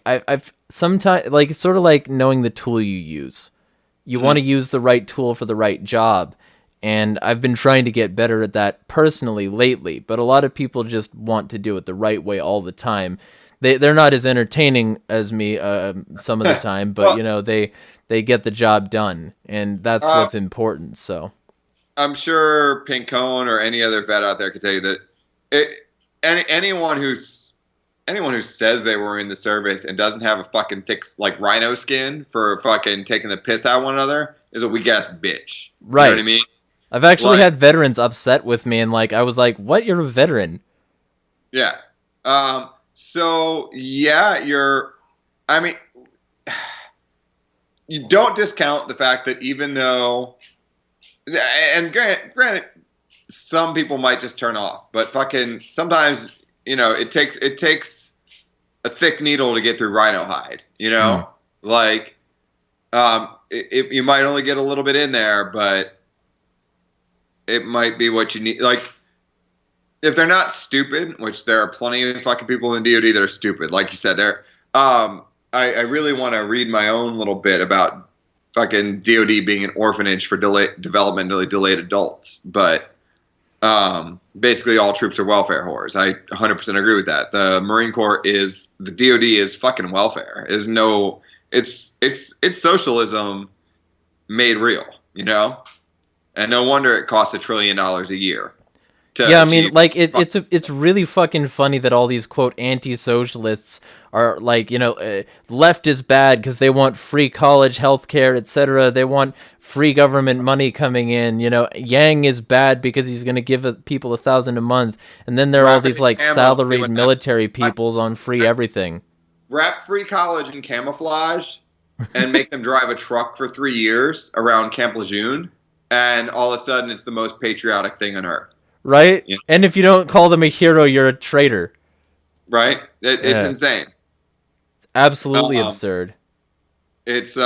I've sometimes like it's sort of like knowing the tool you use. You want to Mhm. use the right tool for the right job. And I've been trying to get better at that personally lately, but a lot of people just want to do it the right way all the time. They're not as entertaining as me some of the time, but Well, they get the job done, and that's uh, what's important. So I'm sure Pincone or any other vet out there could tell you that it, anyone who says they were in the service and doesn't have a fucking thick like rhino skin for fucking taking the piss out of one another is a weak ass bitch. You know what I right, mean? I've actually Like, had veterans upset with me, and like I was like, "What? You're a veteran?" yeah. So yeah, I mean, you don't discount the fact that even though, and granted, some people might just turn off, but fucking sometimes, it takes a thick needle to get through rhino hide, Mm. like, you might only get a little bit in there, but it might be what you need. Like, if they're not stupid, which there are plenty of fucking people in DoD that are stupid, like you said, I really want to read my own little bit about fucking DoD being an orphanage for developmentally delayed adults, but basically all troops are welfare whores. I 100% agree with that. The DoD is fucking welfare. It's socialism made real, and no wonder it costs $1 trillion a year to Yeah, I mean, achieve. like it's really fucking funny that all these quote anti-socialists are like, left is bad because they want free college, healthcare, etc. They want free government money coming in. Yang is bad because he's gonna give people 1,000 a month, and then there are all Wrap it these in like camo and see salaried what happens. military peoples on free everything. Wrap free college in camouflage and make them drive a truck for 3 years around Camp Lejeune, and all of a sudden it's the most patriotic thing on earth. right? You And if you don't call them a hero, you're a traitor. right? It's Yeah, insane. absolutely Um, absurd. it's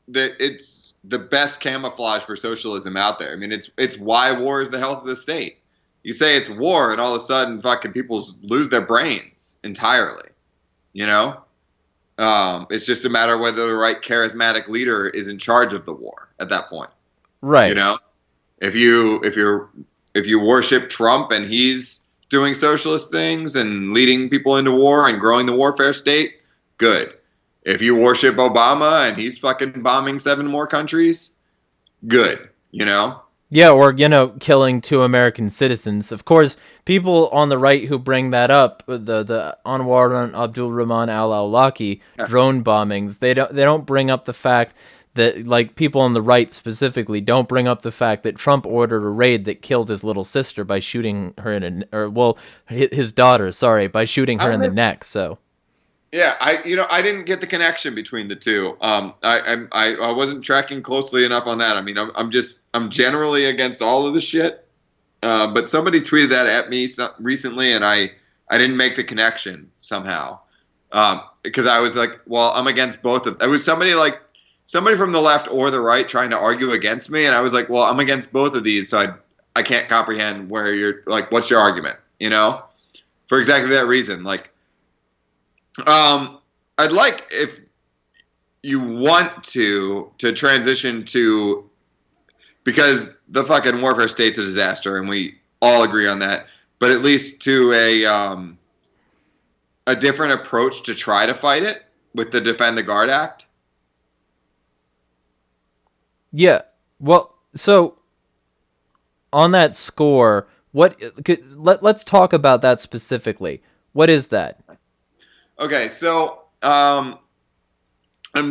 it's the best camouflage for socialism out there. I mean, it's why war is the health of the state. You say it's war, and all of a sudden, fucking people lose their brains entirely. You know, it's just a matter of whether the right charismatic leader is in charge of the war at that point. You Right. know, if you worship Trump and he's doing socialist things and leading people into war and growing the warfare state, good. If you worship Obama and he's fucking bombing 7 more countries, good. You know? Yeah, or killing 2 American citizens. Of course, people on the right who bring that up, the Anwar and Abdul Rahman Al Awlaki Yeah. drone bombings, they don't bring up the fact that, like, people on the right specifically don't bring up the fact that Trump ordered a raid that killed his little sister by shooting her his daughter, sorry, by shooting her I in the miss. neck. So Yeah, I didn't get the connection between the two. I wasn't tracking closely enough on that. I mean, I'm generally against all of the shit. But somebody tweeted that at me recently, and I didn't make the connection somehow. Because I was like, well, I'm against both of. It was somebody from the left or the right trying to argue against me, and I was like, well, I'm against both of these, so I can't comprehend where you're like, what's your argument? You know, for exactly that reason. Like, um, I'd like if you want to transition to because the fucking warfare state's a disaster, and we all agree on that. But at least to a different approach to try to fight it with the Defend the Guard Act. yeah, well, so on that score, let's talk about that specifically. What is that? Okay, so I'm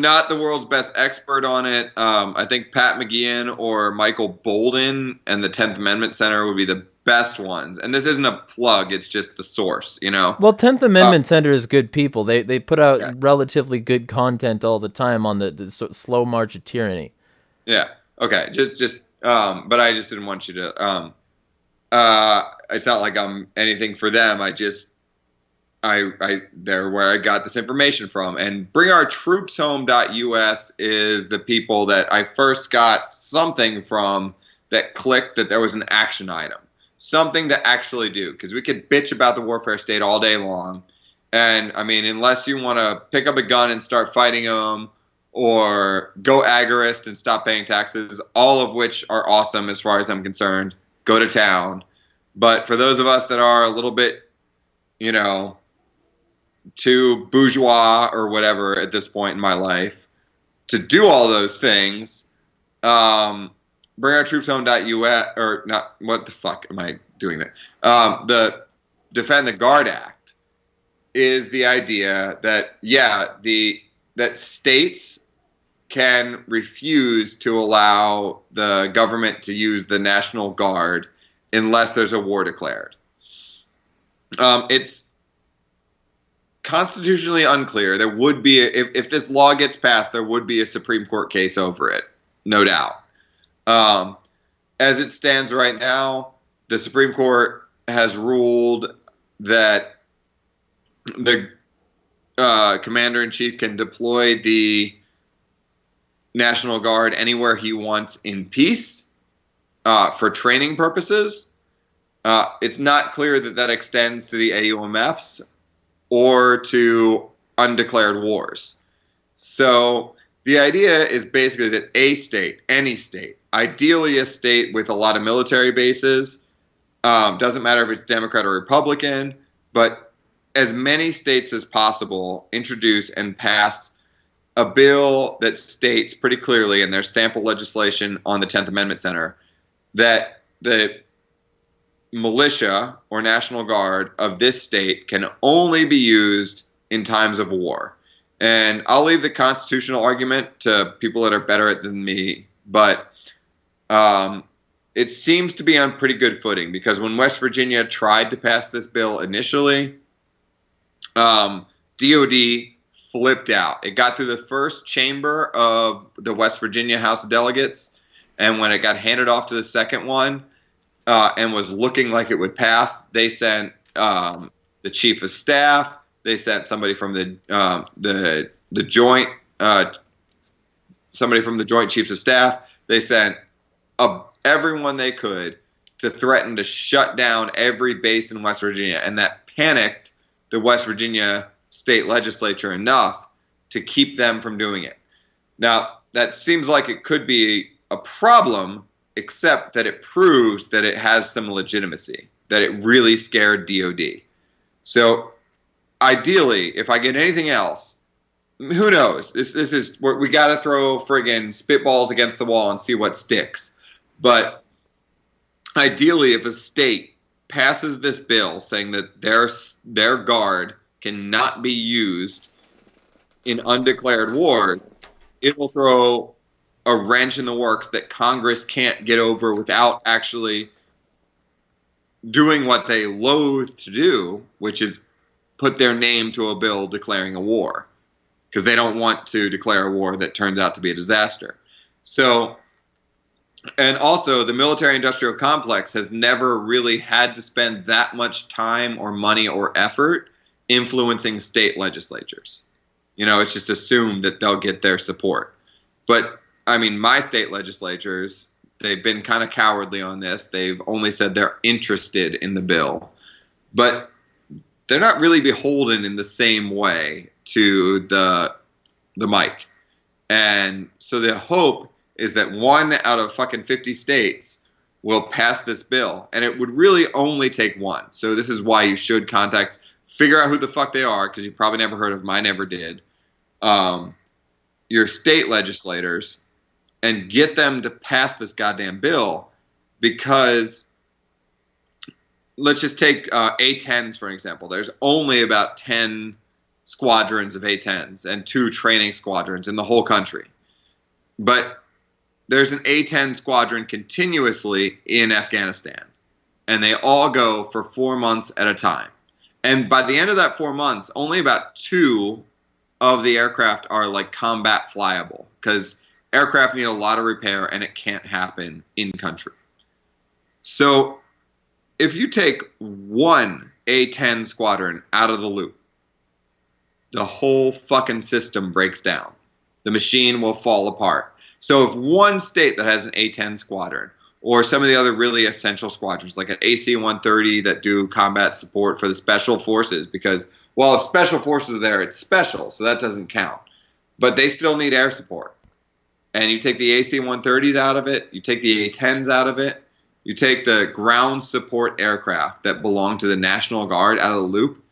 not the world's best expert on it. I think Pat McGeehan or Michael Bolden and the 10th Amendment Center would be the best ones. And this isn't a plug; it's just the source. You know. Well, 10th Uh, Amendment Center is good people. They put out yeah. relatively good content all the time on the slow march of tyranny. Yeah. Okay. But I just didn't want you to. It's not like I'm anything for them. They're where I got this information from. And bringourtroopshome.us is the people that I first got something from that clicked that there was an action item, something to actually do. Because we could bitch about the warfare state all day long. And I mean, unless you want to pick up a gun and start fighting them or go agorist and stop paying taxes, all of which are awesome as far as I'm concerned, go to town. But for those of us that are a little bit, you know, too bourgeois or whatever at this point in my life to do all those things. Bringourtroopshome.us or not? What the fuck am I doing there? The Defend the Guard Act is the idea that that states can refuse to allow the government to use the National Guard unless there's a war declared. It's constitutionally unclear. There would be, if this law gets passed, there would be a Supreme Court case over it, no doubt. As it stands right now, the Supreme Court has ruled that the commander in chief can deploy the National Guard anywhere he wants in peace for training purposes. It's not clear that that extends to the AUMFs or to undeclared wars. So the idea is basically that a state, any state, ideally a state with a lot of military bases, doesn't matter if it's Democrat or Republican, but as many states as possible introduce and pass a bill that states pretty clearly, and there's sample legislation on the 10th Amendment Center, that the militia or National Guard of this state can only be used in times of war. And I'll leave the constitutional argument to people that are better at it than me, but it seems to be on pretty good footing because when West Virginia tried to pass this bill initially, DOD flipped out. It got through the first chamber of the West Virginia House of Delegates, and when it got handed off to the second one, and was looking like it would pass, they sent the chief of staff. They sent somebody from the joint somebody from the Joint Chiefs of Staff. They sent everyone they could to threaten to shut down every base in West Virginia, and that panicked the West Virginia state legislature enough to keep them from doing it. Now, that seems like it could be a problem, except that it proves that it has some legitimacy, that it really scared DOD. So, ideally, if I get anything else, who knows? This is we got to throw friggin' spitballs against the wall and see what sticks. But ideally, if a state passes this bill saying that their guard cannot be used in undeclared wars, it will throw a wrench in the works that Congress can't get over without actually doing what they loathe to do, which is put their name to a bill declaring a war, because they don't want to declare a war that turns out to be a disaster. So, and also the military-industrial complex has never really had to spend that much time or money or effort influencing state legislatures. You know, it's just assumed that they'll get their support. But, I mean, my state legislatures, they've been kind of cowardly on this. They've only said they're interested in the bill. But they're not really beholden in the same way to the mic. And so the hope is that 1 out of fucking 50 states will pass this bill. And it would really only take 1. So this is why you should figure out who the fuck they are, because you probably never heard of them. I never did. Your state legislators, and get them to pass this goddamn bill, because let's just take A-10s for an example. There's only about 10 squadrons of A-10s and 2 training squadrons in the whole country. But there's an A-10 squadron continuously in Afghanistan, and they all go for 4 months at a time. And by the end of that 4 months, only about 2 of the aircraft are like combat flyable, because aircraft need a lot of repair and it can't happen in country. So if you take 1 A-10 squadron out of the loop, the whole fucking system breaks down. The machine will fall apart. So if one state that has an A-10 squadron, or some of the other really essential squadrons, like an AC-130 that do combat support for the special forces, because, well, if special forces are there, it's special, so that doesn't count. But they still need air support. And you take the AC-130s out of it, you take the A-10s out of it, you take the ground support aircraft that belong to the National Guard out of the loop,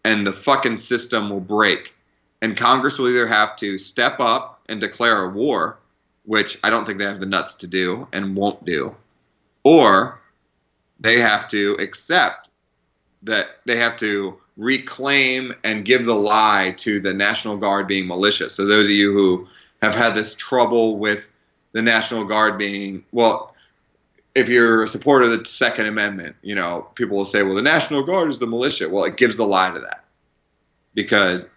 and the fucking system will break. And Congress will either have to step up and declare a war, which I don't think they have the nuts to do and won't do, or they have to accept that they have to reclaim and give the lie to the National Guard being militia. So those of you who have had this trouble with the National Guard being, well, if you're a supporter of the Second Amendment, you know, people will say, well, the National Guard is the militia. Well, it gives the lie to that. Because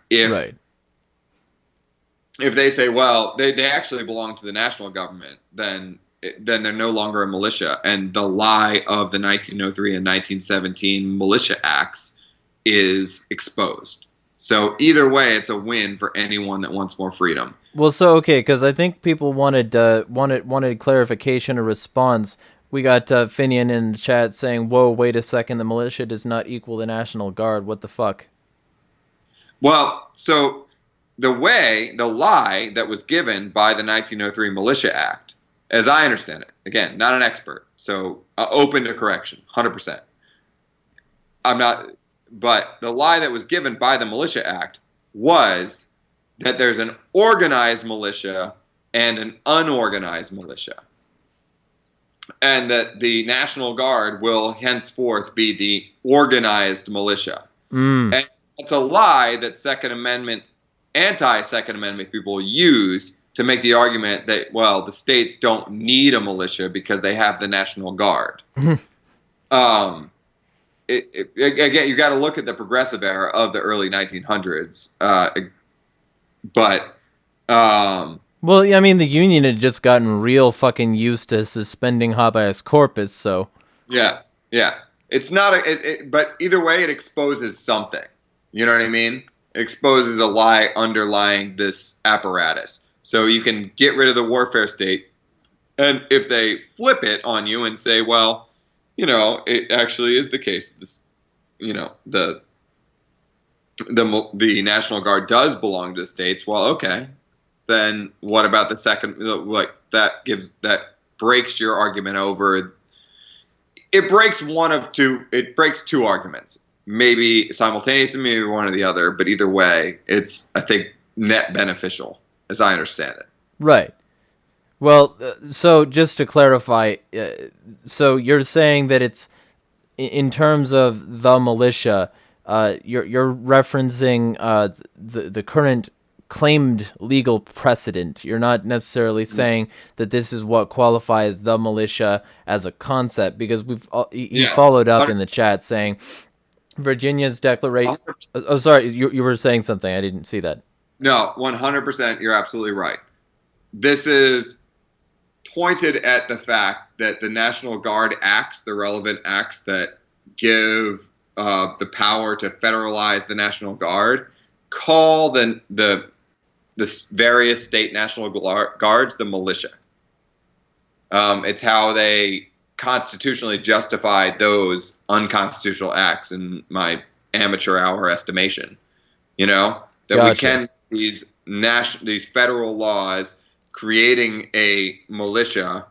if they say, well, they actually belong to the national government, then they're no longer a militia. And the lie of the 1903 and 1917 militia acts is exposed. So either way, it's a win for anyone that wants more freedom. Well, so, okay, because I think people wanted clarification or response. We got Finian in the chat saying, whoa, wait a second, the militia does not equal the National Guard. What the fuck? Well, so the lie that was given by the 1903 Militia Act, as I understand it, again, not an expert, so open to correction, 100%. I'm not, but the lie that was given by the Militia Act was that there's an organized militia and an unorganized militia, and that the National Guard will henceforth be the organized militia. And it's a lie that anti-Second Amendment people use to make the argument that, well, the states don't need a militia because they have the National Guard. Again, you got to look at the progressive era of the early 1900s. Well, I mean, the Union had just gotten real fucking used to suspending habeas corpus, so Yeah, yeah. It's not but either way, it exposes something. You know what I mean? It exposes a lie underlying this apparatus. So you can get rid of the warfare state, and if they flip it on you and say, well, it actually is the case. This, the National Guard does belong to the states. Well, okay, then what about the second? Like that breaks your argument over. It breaks one of two. It breaks two arguments, maybe simultaneously, maybe one or the other. But either way, it's, I think, net beneficial, as I understand it. Right. Well, so just to clarify, so you're saying that it's in terms of the militia, you're referencing the current claimed legal precedent. You're not necessarily saying that this is what qualifies the militia as a concept, because he Yes, followed up 100, in the chat saying Virginia's declaration. 100%. Oh, sorry, you were saying something. I didn't see that. No, 100%. You're absolutely right. This is pointed at the fact that the National Guard acts, the relevant acts that give the power to federalize the National Guard, call the various state National Guards the militia. It's how they constitutionally justified those unconstitutional acts, in my amateur hour estimation. That we Gotcha. can these federal laws creating a militia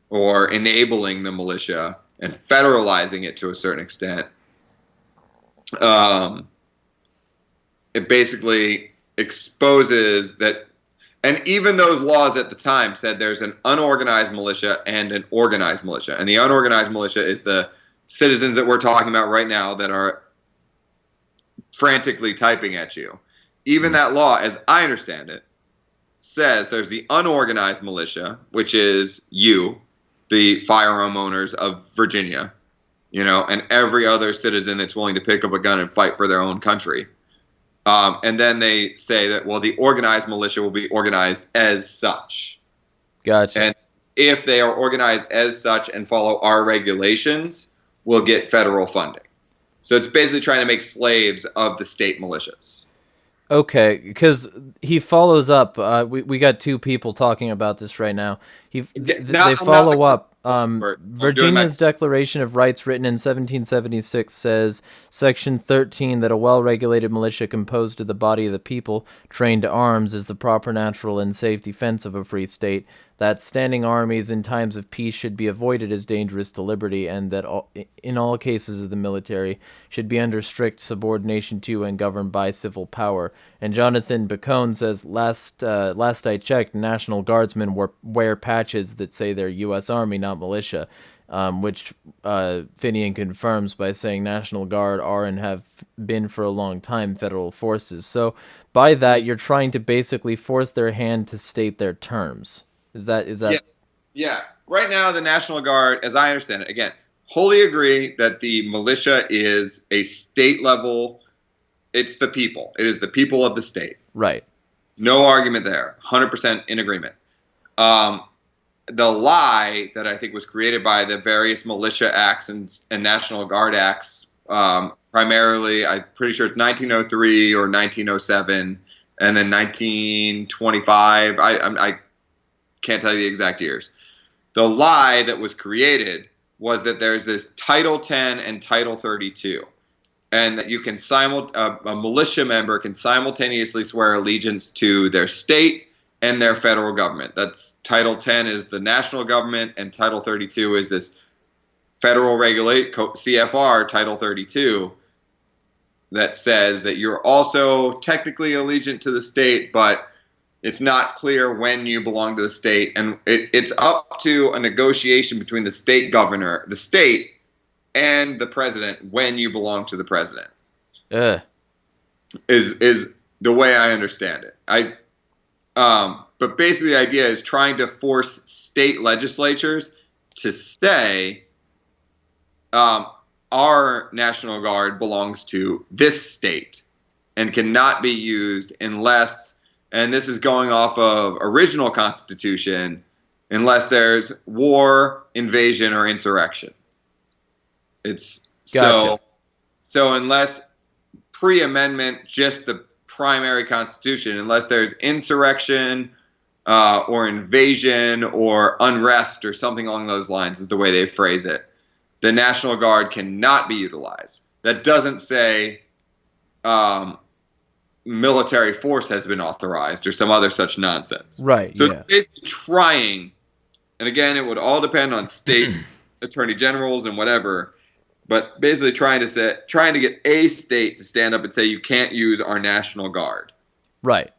or enabling the militia and federalizing it to a certain extent. It basically exposes that, and even those laws at the time said there's an unorganized militia and an organized militia. And the unorganized militia is the citizens that we're talking about right now that are frantically typing at you. Even that law, as I understand it, says there's the unorganized militia, which is you, the firearm owners of Virginia, and every other citizen that's willing to pick up a gun and fight for their own country. And then they say that, well, the organized militia will be organized as such. Gotcha. And if they are organized as such and follow our regulations, we'll get federal funding. So it's basically trying to make slaves of the state militias. Okay, because he follows up. We got two people talking about this right now. Now, They I'm not the follow up. expert. I'm doing my. Virginia's Declaration of Rights, written in 1776, says Section 13 that a well-regulated militia composed of the body of the people, trained to arms, is the proper, natural, and safe defense of a free state. That standing armies in times of peace should be avoided as dangerous to liberty, and that in all cases of the military should be under strict subordination to and governed by civil power. And Jonathan Bacone says, last I checked, National Guardsmen wear patches that say they're U.S. Army, not militia, which Finian confirms by saying National Guard are and have been for a long time federal forces. So by that, you're trying to basically force their hand to state their terms. Is Yeah, that yeah. Right now, the National Guard, as I understand it, again, wholly agree that the militia is a state level. It's the people. It is the people of the state. right? No argument there. 100% in agreement. The lie that I think was created by the various militia acts and National Guard acts, primarily, I'm pretty sure it's 1903 or 1907, and then 1925. I can't tell you the exact years. The lie that was created was that there's this Title 10 and Title 32, and that you can a militia member can simultaneously swear allegiance to their state and their federal government. That's Title 10 is the national government, and Title 32 is this federal CFR Title 32 that says that you're also technically allegiant to the state, but it's not clear when you belong to the state, and it's up to a negotiation between the state governor, the state, and the president when you belong to the president. Ugh. Is the way I understand it. But basically the idea is trying to force state legislatures to say, our National Guard belongs to this state and cannot be used unless, and this is going off of original Constitution, unless there's war, invasion, or insurrection. It's Gotcha. so unless pre-amendment, just the primary constitution, unless there's insurrection or invasion or unrest or something along those lines, is the way they phrase it. The National Guard cannot be utilized. That doesn't say um, military force has been authorized or some other such nonsense. Right, So yeah. basically trying, and again, it would all depend on state attorney generals and whatever, but basically trying to get a state to stand up and say you can't use our National Guard. Right.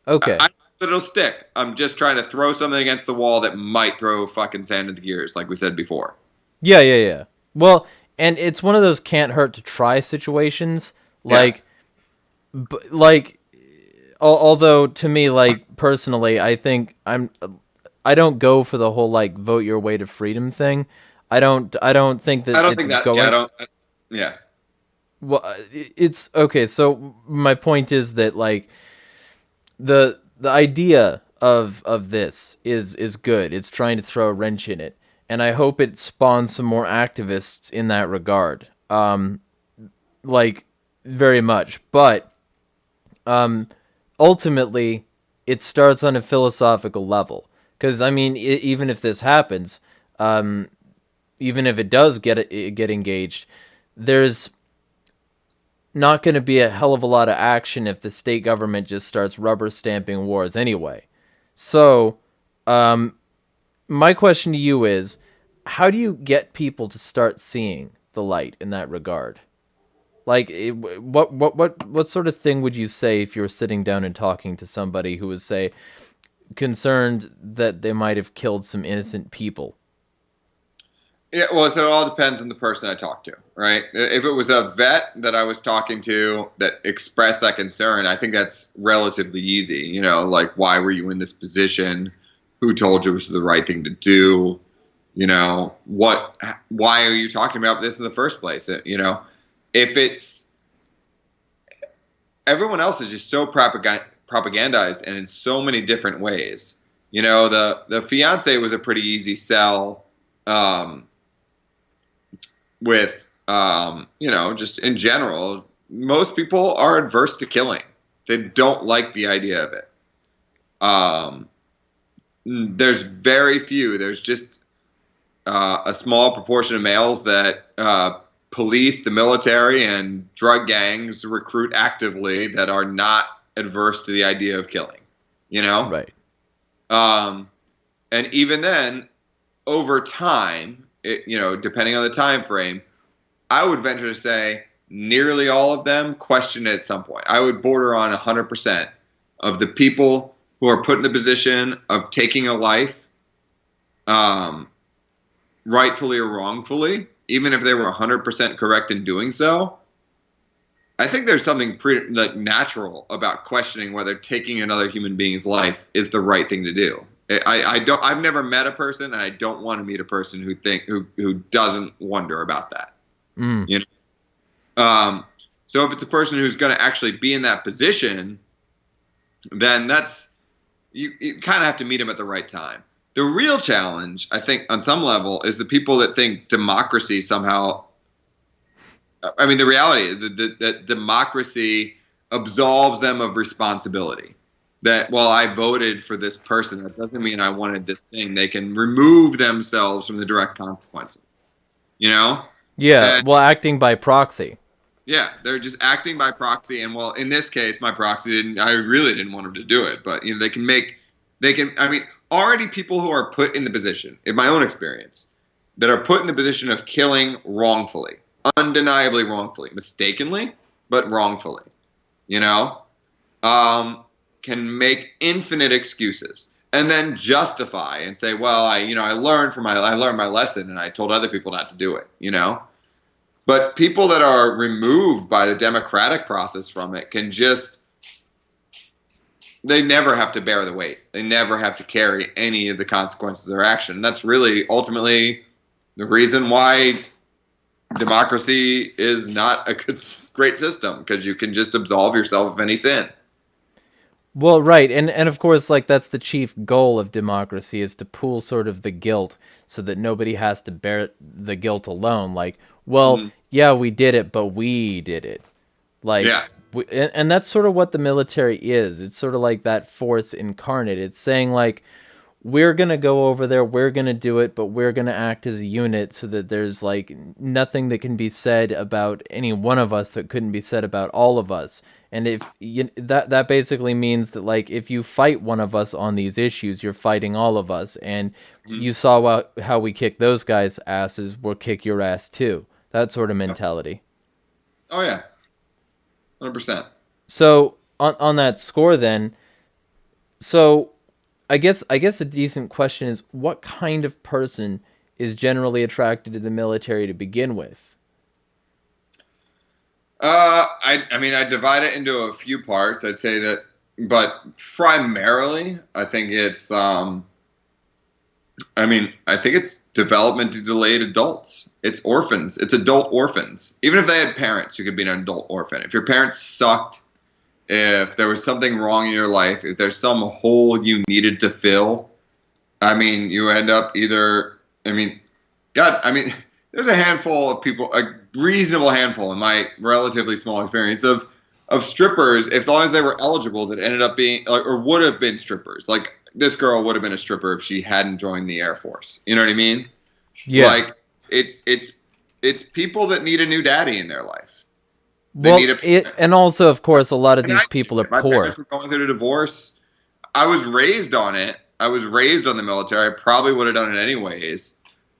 I Okay. don't know that it'll stick. I'm just trying to throw something against the wall that might throw fucking sand into gears, like we said before. Yeah, yeah, yeah. Well, and it's one of those can't hurt to try situations. Yeah. Like, although to me, like personally, I don't go for the whole like vote your way to freedom thing. I don't think I that don't it's think that. Yeah, I going. don't. Yeah. Well, it's okay. So my point is that like the idea of this is good. It's trying to throw a wrench in it, and I hope it spawns some more activists in that regard. Like very much, but ultimately, it starts on a philosophical level. Because I mean, even if this happens, even if it does get engaged, there's not going to be a hell of a lot of action if the state government just starts rubber stamping wars anyway. So, my question to you is, how do you get people to start seeing the light in that regard? Like, what sort of thing would you say if you were sitting down and talking to somebody who was, say, concerned that they might have killed some innocent people? Yeah, well, so it all depends on the person I talk to, right? If it was a vet that I was talking to that expressed that concern, I think that's relatively easy. You know, like, why were you in this position? Who told you it was the right thing to do? You know, why are you talking about this in the first place? You know, if it's everyone else is just so propagandized and in so many different ways. You know, the fiance was a pretty easy sell. Um, with you know, just in general, most people are adverse to killing. They don't like the idea of it. Um, there's very few. There's just a small proportion of males that police, the military, and drug gangs recruit actively that are not adverse to the idea of killing. You know, Right. um, and even then, over time, you know, depending on the time frame, I would venture to say nearly all of them question it at some point. I would border on 100% of the people who are put in the position of taking a life, um, rightfully or wrongfully, even if they were 100% correct in doing so. I think there's something pretty like natural about questioning whether taking another human being's life is the right thing to do. I don't. I've never met a person, and I don't want to meet a person who doesn't wonder about that. Mm. You know. So if it's a person who's going to actually be in that position, then that's you kind of have to meet them at the right time. The real challenge, I think, on some level, is the people that think democracy somehow. I mean, the reality is that democracy absolves them of responsibility. That, well, I voted for this person, that doesn't mean I wanted this thing. They can remove themselves from the direct consequences. You know? Yeah. And Well, acting by proxy. yeah, they're just acting by proxy. And well, in this case, my proxy didn't, I really didn't want them to do it. But, you know, I mean, already people who are put in the position, in my own experience, that are put in the position of killing wrongfully, undeniably wrongfully, mistakenly, but wrongfully, you know, can make infinite excuses and then justify and say, well, I learned my lesson and I told other people not to do it, you know. But people that are removed by the democratic process from it can just, they never have to bear the weight. They never have to carry any of the consequences of their action. And that's really ultimately the reason why democracy is not a good, great system, because you can just absolve yourself of any sin. Well, right, and of course, like that's the chief goal of democracy is to pool sort of the guilt so that nobody has to bear the guilt alone. Like, well, Hmm. yeah, we did it, but we did it. Like, Yeah. and that's sort of what the military is. It's sort of like that force incarnate. It's saying like, we're going to go over there, we're going to do it, but we're going to act as a unit so that there's like nothing that can be said about any one of us that couldn't be said about all of us. And if you, that basically means that like if you fight one of us on these issues, you're fighting all of us. And Hmm. you saw how we kick those guys' asses, we'll kick your ass too. That sort of mentality. Oh yeah, 100%. So on that score then, so I guess a decent question is what kind of person is generally attracted to the military to begin with? I mean, I divide it into a few parts. I'd say that, but primarily, I think it's, I mean, I think it's developmentally delayed adults. It's orphans. It's adult orphans. Even if they had parents, you could be an adult orphan. If your parents sucked, if there was something wrong in your life, if there's some hole you needed to fill, I mean, you end up either, I mean, God, I mean, there's a handful of people, a reasonable handful in my relatively small experience of strippers, if long as they were eligible, that ended up being or would have been strippers. Like this girl would have been a stripper if she hadn't joined the Air Force. You know what I mean? Yeah. Like it's it's it's people that need a new daddy in their life. They need Well, a it parent. and also of course a lot of And I these people are if my parents poor. were going through a divorce, I was raised on it. I was raised on the military. I probably would have done it anyways.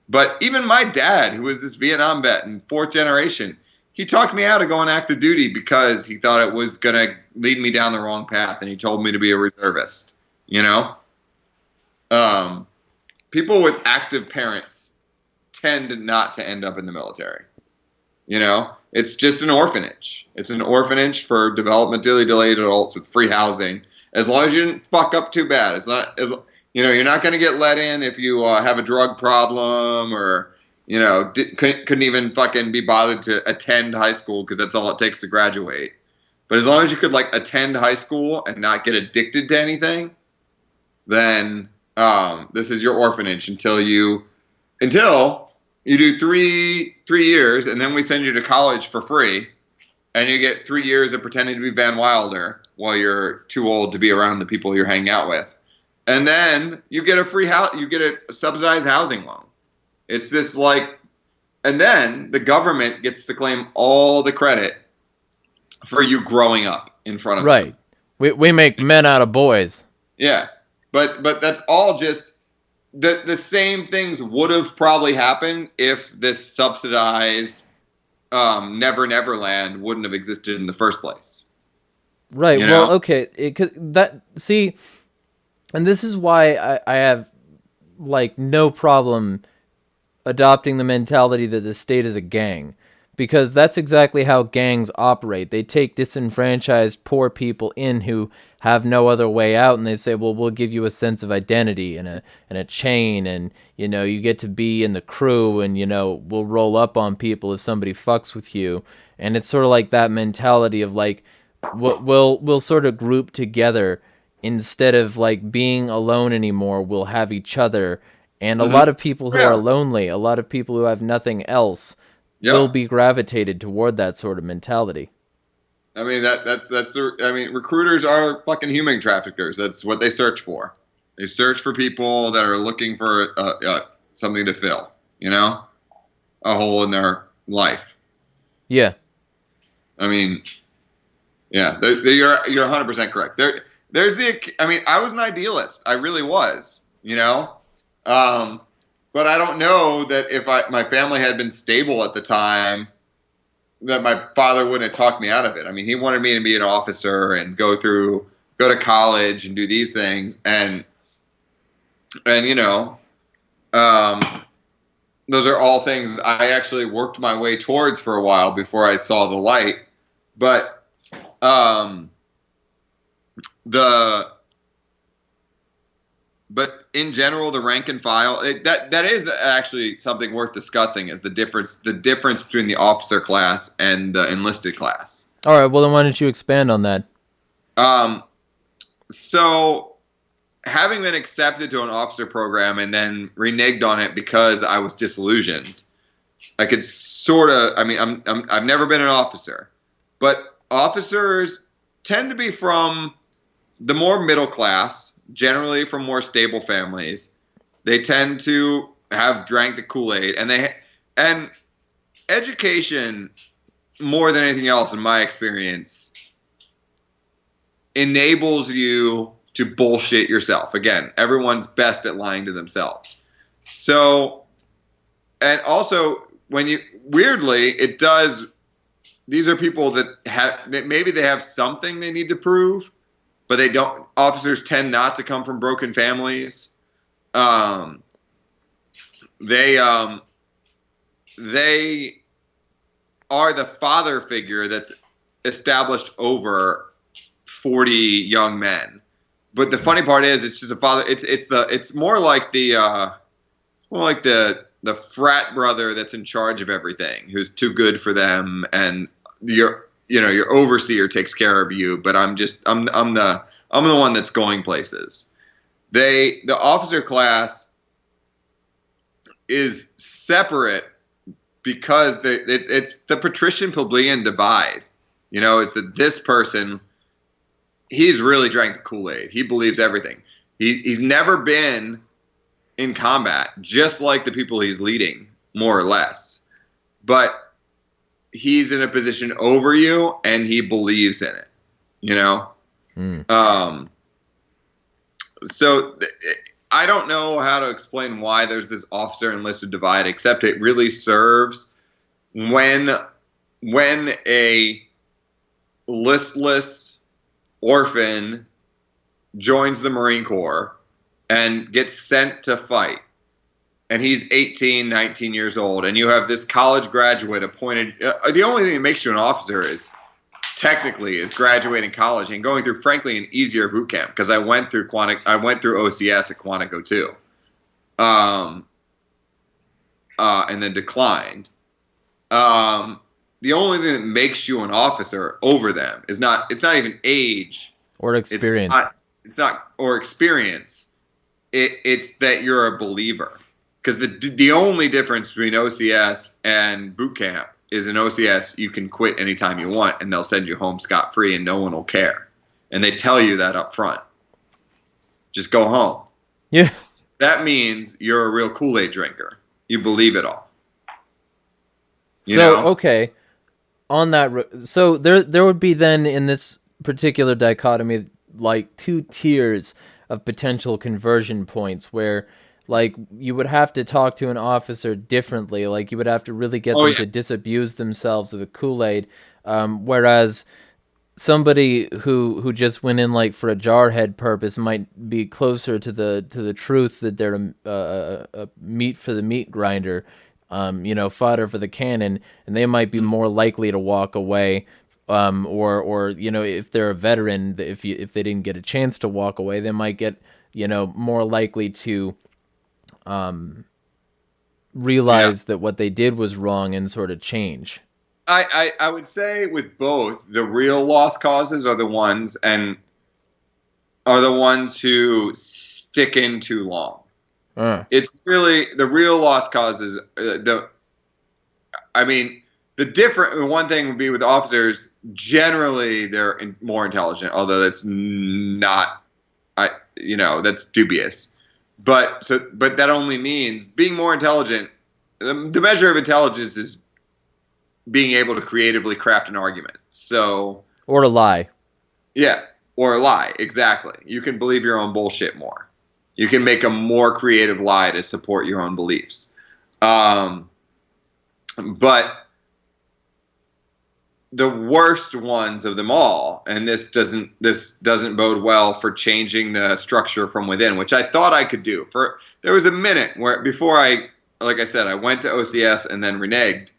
But even my dad, who was this Vietnam vet and fourth generation, he talked me out of going active duty because he thought it was going to lead me down the wrong path, and he told me to be a reservist. You know, um, people with active parents tend not to end up in the military. You know, it's just an orphanage. It's an orphanage for developmentally delayed adults with free housing. As long as you didn't fuck up too bad, it's not as you know, you're not going to get let in if you have a drug problem or you know couldn't even fucking be bothered to attend high school because that's all it takes to graduate. But as long as you could like attend high school and not get addicted to anything, then this is your orphanage until you do three years, and then we send you to college for free, and you get 3 years of pretending to be Van Wilder while you're too old to be around the people you're hanging out with, and then you get a free house, you get a subsidized housing loan. It's this like, and then the government gets to claim all the credit for you growing up in front of them. Right. We make men out of boys. Yeah, but that's all just the same things would have probably happened if this subsidized Never Never Land wouldn't have existed in the first place. Right. You Well, know? okay. That see, and this is why I have like no problem adopting the mentality that the state is a gang, because that's exactly how gangs operate. They take disenfranchised poor people in who have no other way out, and they say, well, we'll give you a sense of identity and a chain, and you get to be in the crew, and we'll roll up on people if somebody fucks with you. And it's sort of like that mentality of like we'll sort of group together instead of like being alone anymore. We'll have each other. And a Mm-hmm. lot of people who are Yeah. lonely, a lot of people who have nothing else, will Yep. be gravitated toward that sort of mentality. I mean that's the. I mean recruiters are fucking human traffickers. That's what they search for. They search for people that are looking for something to fill. You know, a hole in their life. Yeah. I mean, yeah, you're 100% correct. There's the. I mean, I was an idealist. I really was. You know, um, but I don't know that if my family had been stable at the time, that my father wouldn't have talked me out of it. I mean, he wanted me to be an officer and go to college and do these things, and um, those are all things I actually worked my way towards for a while before I saw the light. But um, the but in general, the rank and file that is actually something worth discussing is the difference between the officer class and the enlisted class. All right. Well, then why don't you expand on that? Um, So having been accepted to an officer program and then reneged on it because I was disillusioned, I could sort of. I mean, I've never been an officer, but officers tend to be from the more middle class, generally from more stable families. They tend to have drank the Kool-Aid, and education more than anything else, in my experience, enables you to bullshit yourself. Again, everyone's best at lying to themselves. So, and also when you weirdly, it does. These are people that maybe they have something they need to prove, but they don't. Officers tend not to come from broken families. Um, they they are the father figure that's established over 40 young men. But the funny part is, it's just a father. It's more like the frat brother that's in charge of everything, who's too good for them, and your overseer takes care of you. But I'm the one that's going places. The officer class is separate because it's the patrician plebeian divide. It's that this person, he's really drank the Kool-Aid. He believes everything. He's never been in combat, just like the people he's leading, more or less. But he's in a position over you, and he believes in it. You know. Mm. So I don't know how to explain why there's this officer enlisted divide, except it really serves when a listless orphan joins the Marine Corps and gets sent to fight, and he's 18, 19 years old, and you have this college graduate appointed. The only thing that makes you an officer is technically is graduating college and going through, frankly, an easier boot camp, because I went through OCS at Quantico too, and then declined. The only thing that makes you an officer over them is it's not even age Or experience. It's not or experience. It's that you're a believer, because the only difference between OCS and boot camp is in OCS you can quit anytime you want and they'll send you home scot-free and no one will care, and they tell you that up front. Just go home. Yeah. That means you're a real Kool-Aid drinker. You believe it all. Okay, on that, so there would be then in this particular dichotomy like two tiers of potential conversion points where like you would have to talk to an officer differently, like you would have to really get Oh them yeah. to disabuse themselves of the Kool-Aid, whereas somebody who just went in like for a jarhead purpose might be closer to the truth that they're a meat for the meat grinder, fodder for the cannon, and they might be more likely to walk away, or if they're a veteran, if they didn't get a chance to walk away, they might get more likely to Yeah. realize that what they did was wrong and sort of change. I would say with both, the real lost causes are the ones who stick in too long. Uh, It's really the real lost causes. I mean, the one thing would be with officers. Generally, they're more intelligent, although that's not, that's dubious. But that only means being more intelligent. The measure of intelligence is being able to creatively craft an argument. So, or to lie. yeah, or lie. Exactly. You can believe your own bullshit more. You can make a more creative lie to support your own beliefs. But the worst ones of them all, and this doesn't bode well for changing the structure from within, which I thought I could do. There was a minute where like I said, I went to OCS and then reneged,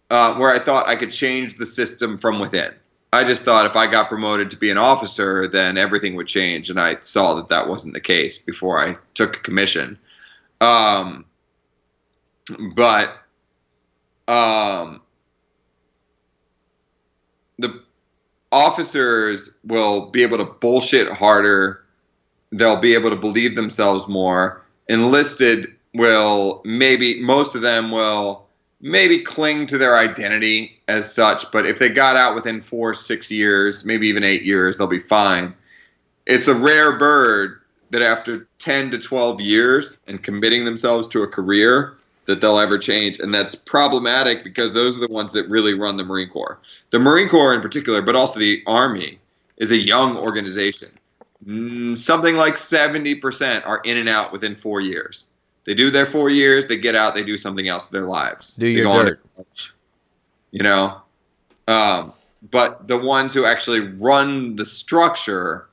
where I thought I could change the system from within. I just thought if I got promoted to be an officer, then everything would change, and I saw that that wasn't the case before I took a commission. Um, but the officers will be able to bullshit harder. They'll be able to believe themselves more. Enlisted will maybe, most of them will maybe cling to their identity as such, but if they got out within 4 6 years, maybe even 8 years, they'll be fine. It's a rare bird that after 10 to 12 years and committing themselves to a career that they'll ever change. And that's problematic because those are the ones that really run the Marine Corps. The Marine Corps in particular, but also the Army, is a young organization. Something like 70% are in and out within 4 years. They do their 4 years, they get out, they do something else with their lives. Do They your go on to dirt. college, you know? But the ones who actually run the structure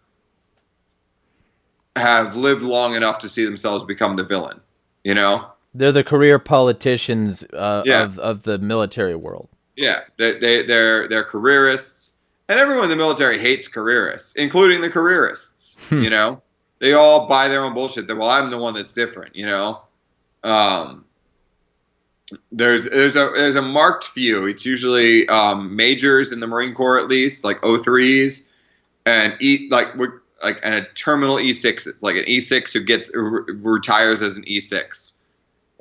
have lived long enough to see themselves become the villain, you know? They're the career politicians Yeah, of the military world. yeah. They're careerists, and everyone in the military hates careerists, including the careerists. You know, they all buy their own bullshit. That well, I'm the one that's different. You know, um, there's a marked few. It's usually majors in the Marine Corps, at least like O3s and and a terminal E6. It's like an E6 who retires as an E6.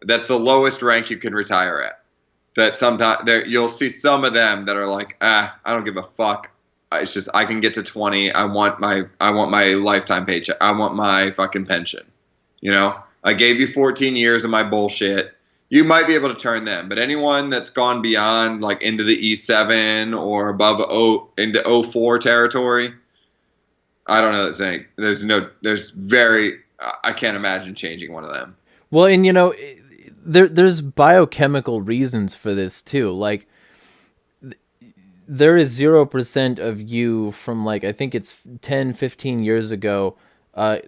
That's the lowest rank you can retire at. That sometimes there you'll see some of them that are like, I don't give a fuck. It's just I can get to 20. I want my lifetime paycheck. I want my fucking pension. You know, I gave you 14 years of my bullshit. You might be able to turn them, but anyone that's gone beyond like into the E7 or above into O4 territory, I don't know. I can't imagine changing one of them. Well, and there's biochemical reasons for this too. Like there is 0% of you from like I think it's 10, 15 years ago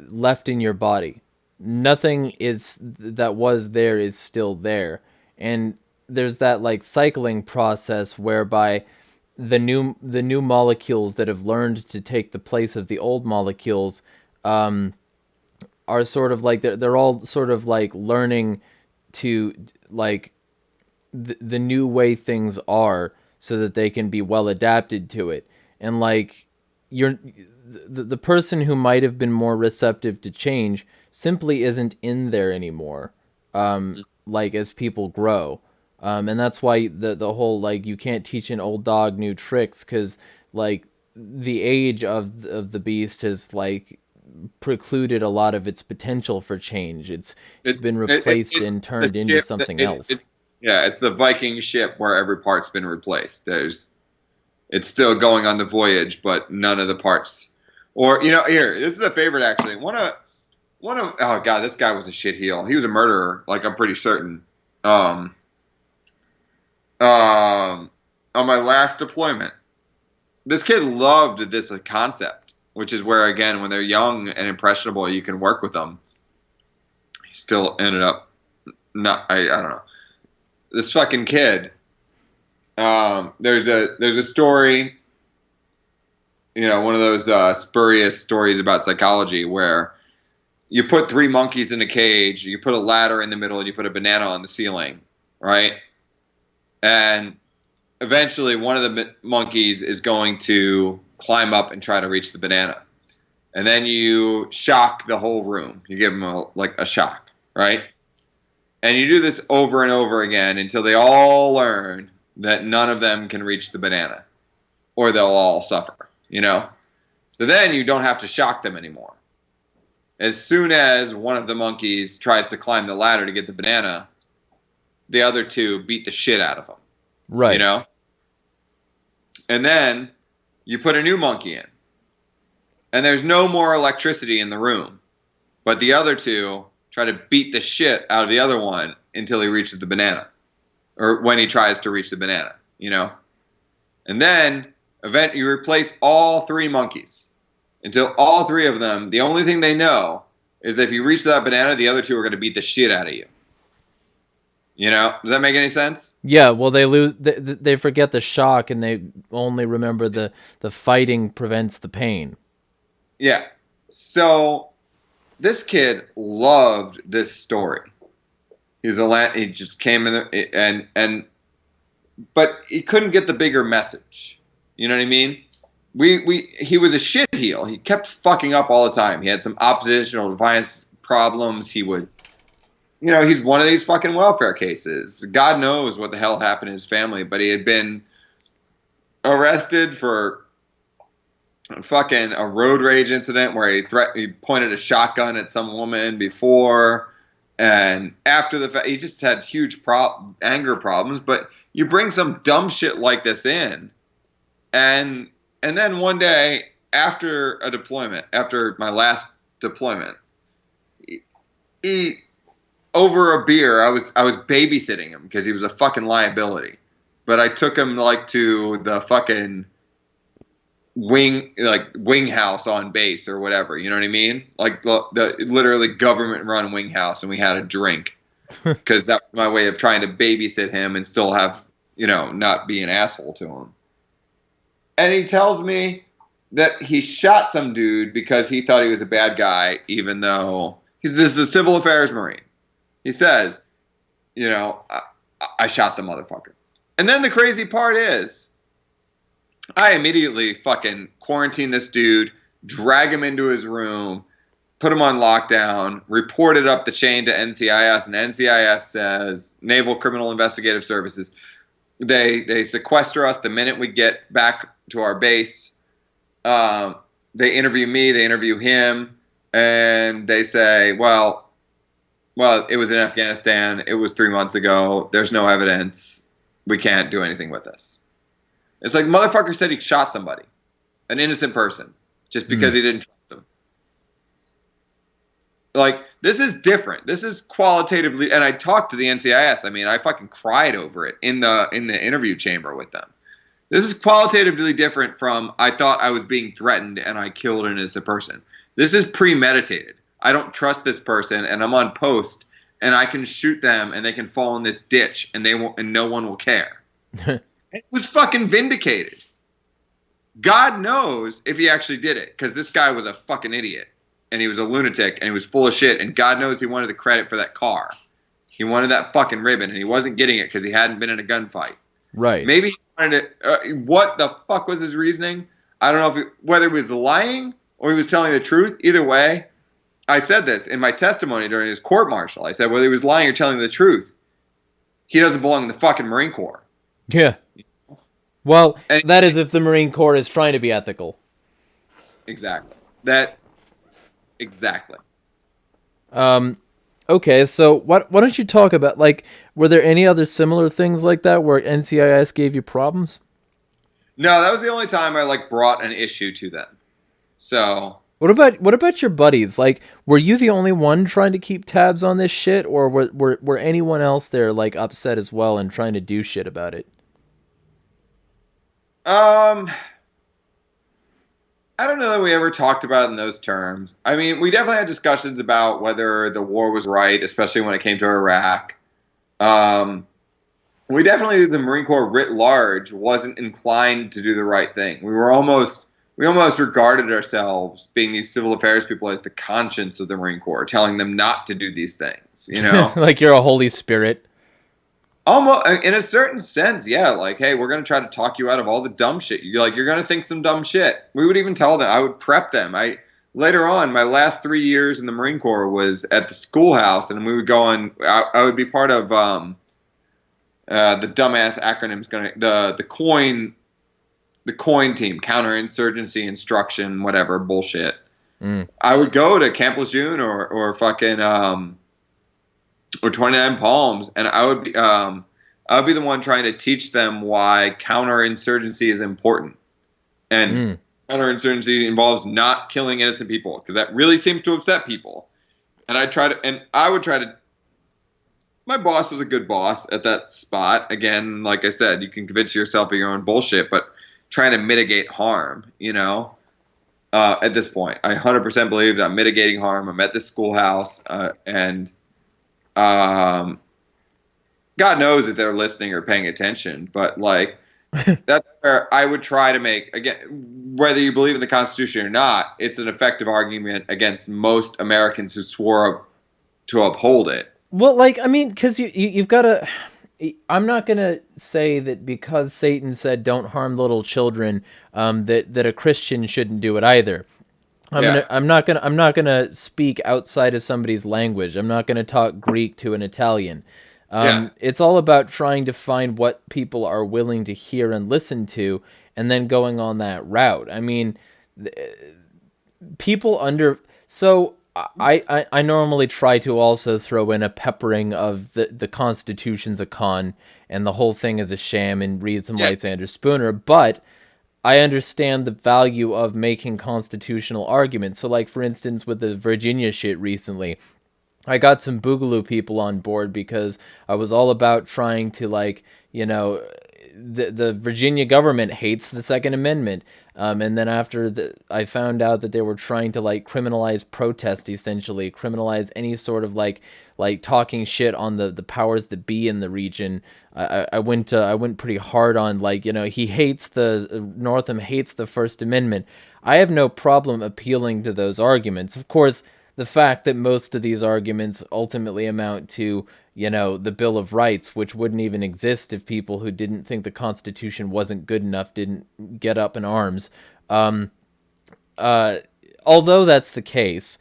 left in your body. Nothing is that was there is still there. And there's that like cycling process whereby the new molecules that have learned to take the place of the old molecules are sort of like they're all sort of like learning to like the new way things are so that they can be well adapted to it. And like you're the person who might have been more receptive to change simply isn't in there anymore, like as people grow. And that's why the whole like you can't teach an old dog new tricks, because like the age of the beast has like precluded a lot of its potential for change. It's It, been replaced it's and the turned into ship something else. it's yeah, it's the Viking ship where every part's been replaced. It's still going on the voyage, but none of the parts. Or here, this is a favorite actually. Oh god, this guy was a shitheel. He was a murderer, like I'm pretty certain. Um, on my last deployment, this kid loved this concept, which is where again, when they're young and impressionable, you can work with them. He still ended up not. I don't know. This fucking kid. There's a story, one of those spurious stories about psychology where you put three monkeys in a cage, you put a ladder in the middle, and you put a banana on the ceiling, right? And eventually, one of the monkeys is going to climb up and try to reach the banana, and then you shock the whole room. You give them a shock, right? And you do this over and over again until they all learn that none of them can reach the banana, or they'll all suffer. So then you don't have to shock them anymore. As soon as one of the monkeys tries to climb the ladder to get the banana, the other two beat the shit out of them. Right. And then you put a new monkey in, and there's no more electricity in the room, but the other two try to beat the shit out of the other one until he reaches the banana, or when he tries to reach the banana. And then you replace all three monkeys until all three of them, the only thing they know is that if you reach that banana, the other two are going to beat the shit out of you. Does that make any sense? Yeah, well, they forget the shock, and they only remember the fighting prevents the pain. Yeah. So this kid loved this story. He just came in there but he couldn't get the bigger message. You know what I mean? he was a shit heel. He kept fucking up all the time. He had some oppositional defiance problems. He would, he's one of these fucking welfare cases. God knows what the hell happened to his family, but he had been arrested for fucking a road rage incident where he pointed a shotgun at some woman before, and after the fact he just had huge anger problems. But you bring some dumb shit like this in, and then one day after after my last deployment, he over a beer, I was babysitting him because he was a fucking liability, but I took him like to the fucking wing house on base or whatever, you know what I mean? Like the literally government run wing house, and we had a drink because that was my way of trying to babysit him and still have, not be an asshole to him. And he tells me that he shot some dude because he thought he was a bad guy, even though this is a civil affairs Marine. He says, I shot the motherfucker. And then the crazy part is, I immediately fucking quarantine this dude, drag him into his room, put him on lockdown, report it up the chain to NCIS, and NCIS says, Naval Criminal Investigative Services, they sequester us the minute we get back to our base. They interview me, they interview him, and they say, well, it was in Afghanistan, it was 3 months ago, there's no evidence, we can't do anything with this. It's like, motherfucker said he shot somebody, an innocent person, just because he didn't trust him. Like, this is different. This is qualitatively, and I talked to the NCIS. I mean, I fucking cried over it in the interview chamber with them. This is qualitatively different from, I thought I was being threatened and I killed an innocent person. This is premeditated. I don't trust this person, and I'm on post, and I can shoot them, and they can fall in this ditch, and no one will care. It was fucking vindicated. God knows if he actually did it, because this guy was a fucking idiot, and he was a lunatic, and he was full of shit, and God knows he wanted the credit for that car. He wanted that fucking ribbon, and he wasn't getting it because he hadn't been in a gunfight. Right. Maybe he wanted it. What the fuck was his reasoning? I don't know whether he was lying or he was telling the truth. Either way, I said this in my testimony during his court-martial. I said whether he was lying or telling the truth, he doesn't belong in the fucking Marine Corps. Yeah. Well, that is if the Marine Corps is trying to be ethical. Exactly. Exactly. Okay, so why don't you talk about, like, were there any other similar things like that where NCIS gave you problems? No, that was the only time I, brought an issue to them. So... What about your buddies? Like, were you the only one trying to keep tabs on this shit, or were anyone else there, upset as well and trying to do shit about it? I don't know that we ever talked about it in those terms. I mean, we definitely had discussions about whether the war was right, especially when it came to Iraq. We definitely, the Marine Corps writ large, wasn't inclined to do the right thing. We almost regarded ourselves, being these civil affairs people, as the conscience of the Marine Corps, telling them not to do these things, Like you're a holy spirit. Almost, in a certain sense, yeah. Like, hey, we're going to try to talk you out of all the dumb shit. You're going to think some dumb shit. We would even tell them. I would prep them. Later on, my last 3 years in the Marine Corps was at the schoolhouse, and we would go on. I would be part of the dumbass acronyms, the COIN team, counterinsurgency instruction, whatever bullshit. I would go to Camp Lejeune or fucking or 29 Palms, and I would be the one trying to teach them why counterinsurgency is important, and counterinsurgency involves not killing innocent people, because that really seems to upset people. And I would try to. My boss was a good boss at that spot. Again, like I said, you can convince yourself of your own bullshit, but trying to mitigate harm, at this point, I 100% believed I'm mitigating harm. I'm at this schoolhouse, and God knows if they're listening or paying attention, but that's where I would try to make, again, whether you believe in the Constitution or not, it's an effective argument against most Americans who swore to uphold it. Well, because you've got to, I'm not gonna say that because Satan said don't harm little children, that a Christian shouldn't do it either. Yeah, I'm not gonna speak outside of somebody's language. I'm not gonna talk Greek to an Italian. yeah, It's all about trying to find what people are willing to hear and listen to, and then going on that route. I mean, people under so I normally try to also throw in a peppering of the Constitution's a con and the whole thing is a sham and read some yeah, Lysander Spooner, but I understand the value of making constitutional arguments. So, like for instance, with the Virginia shit recently, I got some Boogaloo people on board because I was all about trying to the Virginia government hates the Second Amendment. And then I found out that they were trying to like criminalize protest, essentially criminalize any sort of like talking shit on the powers that be in the region. I went pretty hard on he hates Northam hates the First Amendment. I have no problem appealing to those arguments. Of course, the fact that most of these arguments ultimately amount to, the Bill of Rights, which wouldn't even exist if people who didn't think the Constitution wasn't good enough didn't get up in arms. Um, uh, Although that's the case,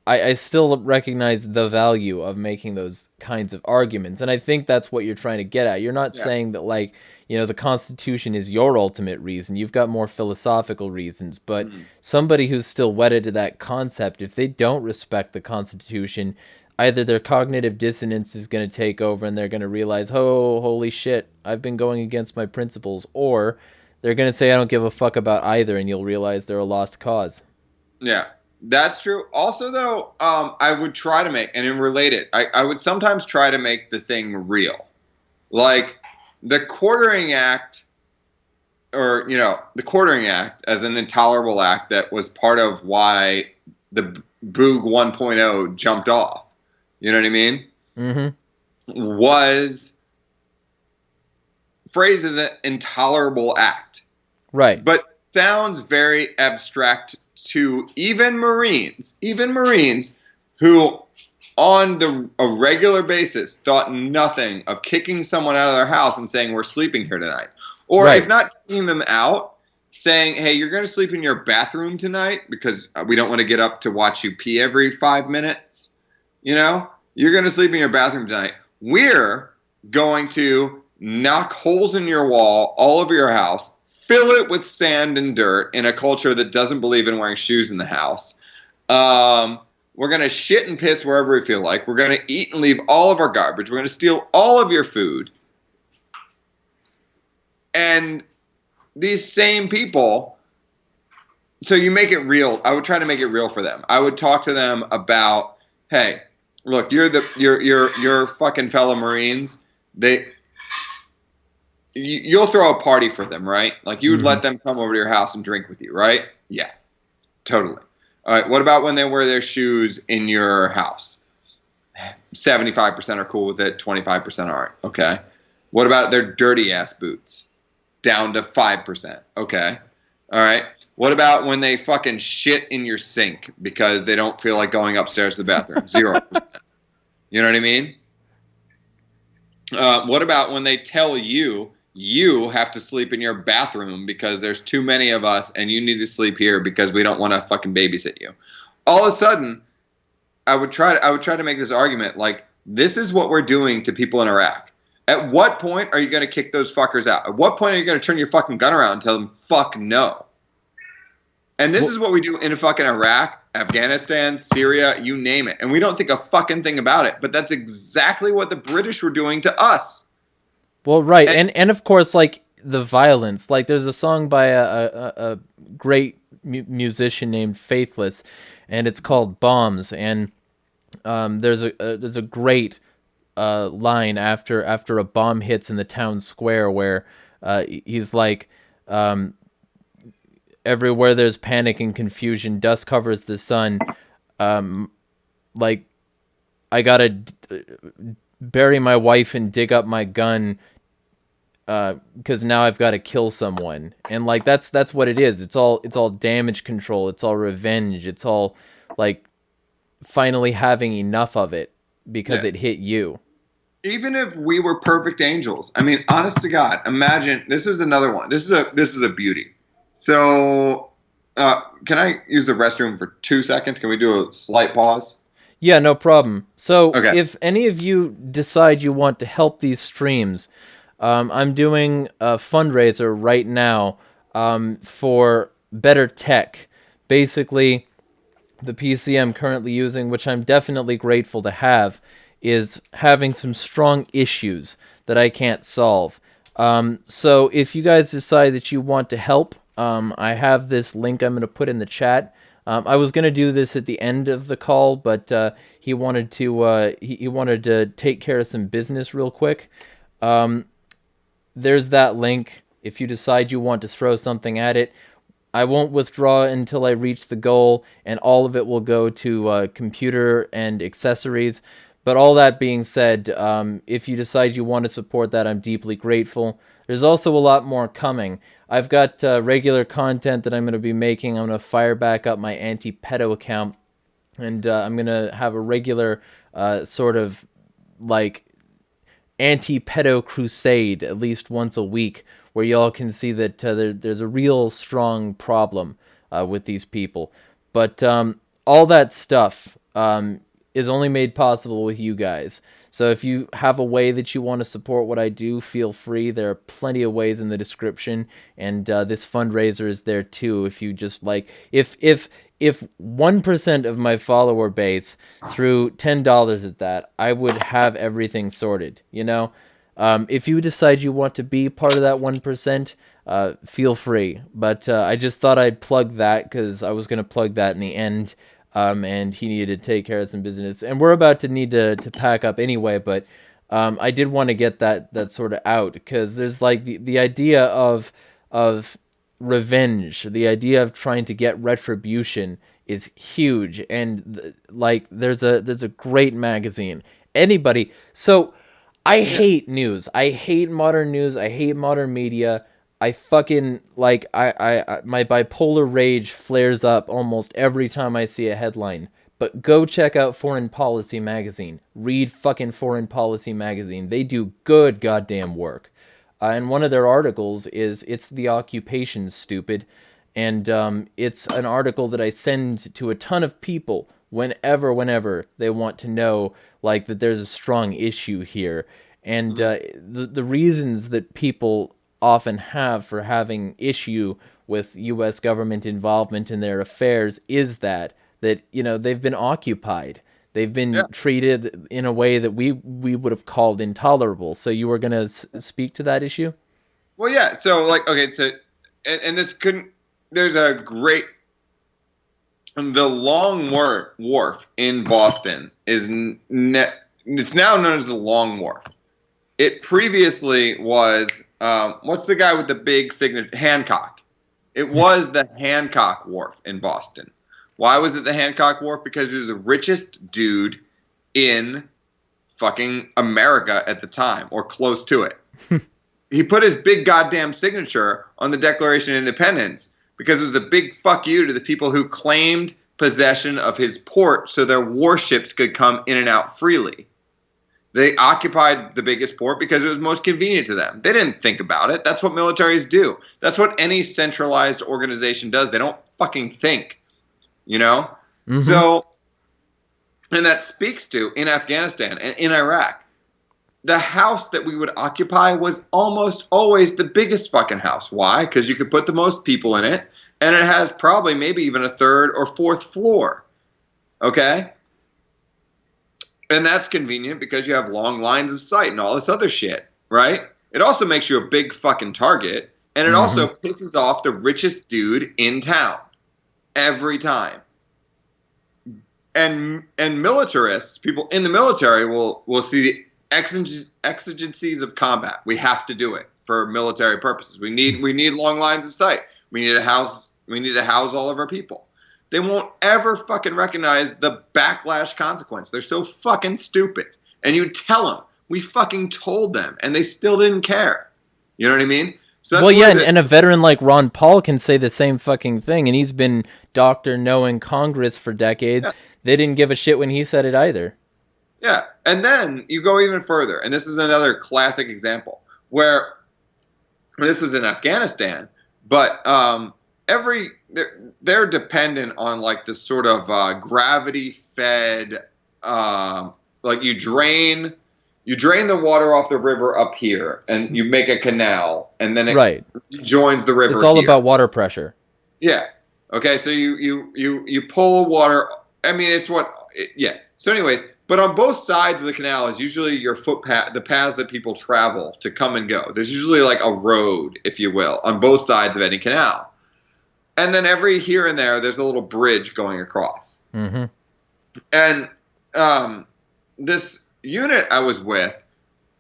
I still recognize the value of making those kinds of arguments. And I think that's what you're trying to get at. You're not yeah. saying that, the Constitution is your ultimate reason. You've got more philosophical reasons. But Mhm. somebody who's still wedded to that concept, if they don't respect the Constitution, either their cognitive dissonance is going to take over and they're going to realize, oh, holy shit, I've been going against my principles. Or they're going to say, I don't give a fuck about either, and you'll realize they're a lost cause. Yeah, that's true. Also, though, I would try to make, and in related, I would sometimes try to make the thing real. Like the quartering act, or, the quartering act as an intolerable act that was part of why the Boog 1.0 jumped off. You know what I mean? Mm-hmm. Was phrased as an intolerable act, Right. but sounds very abstract to even Marines who on a regular basis thought nothing of kicking someone out of their house and saying we're sleeping here tonight, or if Right. not kicking them out, saying hey, you're going to sleep in your bathroom tonight because we don't want to get up to watch you pee every 5 minutes. You're going to sleep in your bathroom tonight. We're going to knock holes in your wall all over your house, fill it with sand and dirt in a culture that doesn't believe in wearing shoes in the house. We're going to shit and piss wherever we feel like. We're going to eat and leave all of our garbage. We're going to steal all of your food. And these same people, so you make it real. I would try to make it real for them. I would talk to them about, hey, look, you're fucking fellow Marines. You'll throw a party for them, right? Like you would Mm-hmm. let them come over to your house and drink with you, right? Yeah, totally. All right. What about when they wear their shoes in your house? 75% are cool with it. 25% aren't. Okay. What about their dirty ass boots? Down to 5%. Okay. All right. What about when they fucking shit in your sink because they don't feel like going upstairs to the bathroom? 0%. You know what I mean? What about when they tell you have to sleep in your bathroom because there's too many of us and you need to sleep here because we don't want to fucking babysit you? All of a sudden, I would try to make this argument like this is what we're doing to people in Iraq. At what point are you going to kick those fuckers out? At what point are you going to turn your fucking gun around and tell them fuck no? And this Well, is what we do in fucking Iraq, Afghanistan, Syria, you name it. And we don't think a fucking thing about it. But that's exactly what the British were doing to us. well, right, And and of course, like the violence. Like, there's a song by a great musician named Faithless, and it's called "Bombs." And there's a great line after a bomb hits in the town square where he's like, um, "Everywhere there's panic and confusion, dust covers the sun. Um, like I gotta bury my wife and dig up my gun because now I've got to kill someone." And like that's what it is. It's all damage control. It's all revenge. It's all like finally having enough of it because yeah, it hit you. even if we were perfect angels, I mean, honest to God, imagine this is another one. This is a beauty. So, can I use the restroom for 2 seconds? Can we do a slight pause? Yeah, no problem. So, Okay. if any of you decide you want to help these streams, I'm doing a fundraiser right now for better tech. Basically, the PC I'm currently using, which I'm definitely grateful to have, is having some strong issues that I can't solve. So if you guys decide that you want to help, I have this link I'm going to put in the chat. I was going to do this at the end of the call, but he wanted to he wanted to take care of some business real quick. There's that link. If you decide you want to throw something at it, I won't withdraw until I reach the goal, and all of it will go to computer and accessories. But all that being said, if you decide you want to support that, I'm deeply grateful. There's also a lot more coming. I've got regular content that I'm going to be making. I'm going to fire back up my anti-pedo account, and I'm going to have a regular sort of like anti-pedo crusade at least once a week, where y'all can see that there's a real strong problem with these people. But all that stuff is only made possible with you guys. So if you have a way that you want to support what I do, feel free. There are plenty of ways in the description, and this fundraiser is there too. If you just like, if 1% of my follower base threw $10 at that, I would have everything sorted. You know, if you decide you want to be part of that 1%, feel free. But I just thought I'd plug that because I was gonna plug that in the end. And he needed to take care of some business, and we're about to need to pack up anyway. But I did want to get that sort of out because there's like the idea of revenge, the idea of trying to get retribution is huge, and like there's a great magazine. Anybody, so I Yeah. hate news. I hate modern news. I hate modern media. I fucking like my bipolar rage flares up almost every time I see a headline. But go check out Foreign Policy magazine. Read fucking Foreign Policy magazine. They do good goddamn work. And one of their articles is "It's the Occupation, Stupid," and it's an article that I send to a ton of people whenever they want to know like that there's a strong issue here, and Mhm. the reasons that people often have for having issue with U.S. government involvement in their affairs is that you know they've been occupied. They've Yeah. been treated in a way that we would have called intolerable. So you were gonna speak to that issue? Well, yeah. So, like, okay, so, and this couldn't. There's a great. The Wharf in Boston it's now known as the Long Wharf. It previously was what's the guy with the big signature? Hancock. It was the Hancock Wharf in Boston. Why was it the Hancock Wharf? Because he was the richest dude in fucking America at the time, or close to it. He put his big goddamn signature on the Declaration of Independence because it was a big fuck you to the people who claimed possession of his port so their warships could come in and out freely. They occupied the biggest port because it was most convenient to them. They didn't think about it. That's what militaries do. That's what any centralized organization does. They don't fucking think, you know? Mm-hmm. So, and that speaks to in Afghanistan and in Iraq. The house that we would occupy was almost always the biggest fucking house. Why? Because you could put the most people in it, and it has probably maybe even a third or fourth floor. Okay? And that's convenient because you have long lines of sight and all this other shit, right? It also makes you a big fucking target, and it Mm-hmm. also pisses off the richest dude in town every time. And militarists, people in the military will see the exigencies of combat. We have to do it for military purposes. We need long lines of sight. We need to house all of our people. They won't ever fucking recognize the backlash consequence. They're so fucking stupid. And you tell them, we fucking told them, and they still didn't care. You know what I mean? So Well, that's yeah, where and a veteran like Ron Paul can say the same fucking thing, and he's been Doctor No in Congress for decades. yeah, They didn't give a shit when he said it either. Yeah, and then you go even further, and this is another classic example where this was in Afghanistan, but they're dependent on like this sort of gravity fed, like you drain the water off the river up here, and you make a canal, and then it Right. joins the It's river all here. about water pressure. Yeah. Okay. So you pull water. I mean, yeah. So, anyways, but on both sides of the canal is usually your footpath, the paths that people travel to come and go. There's usually like a road, if you will, on both sides of any canal. And then every here and there, there's a little bridge going across. Mm-hmm. And this unit I was with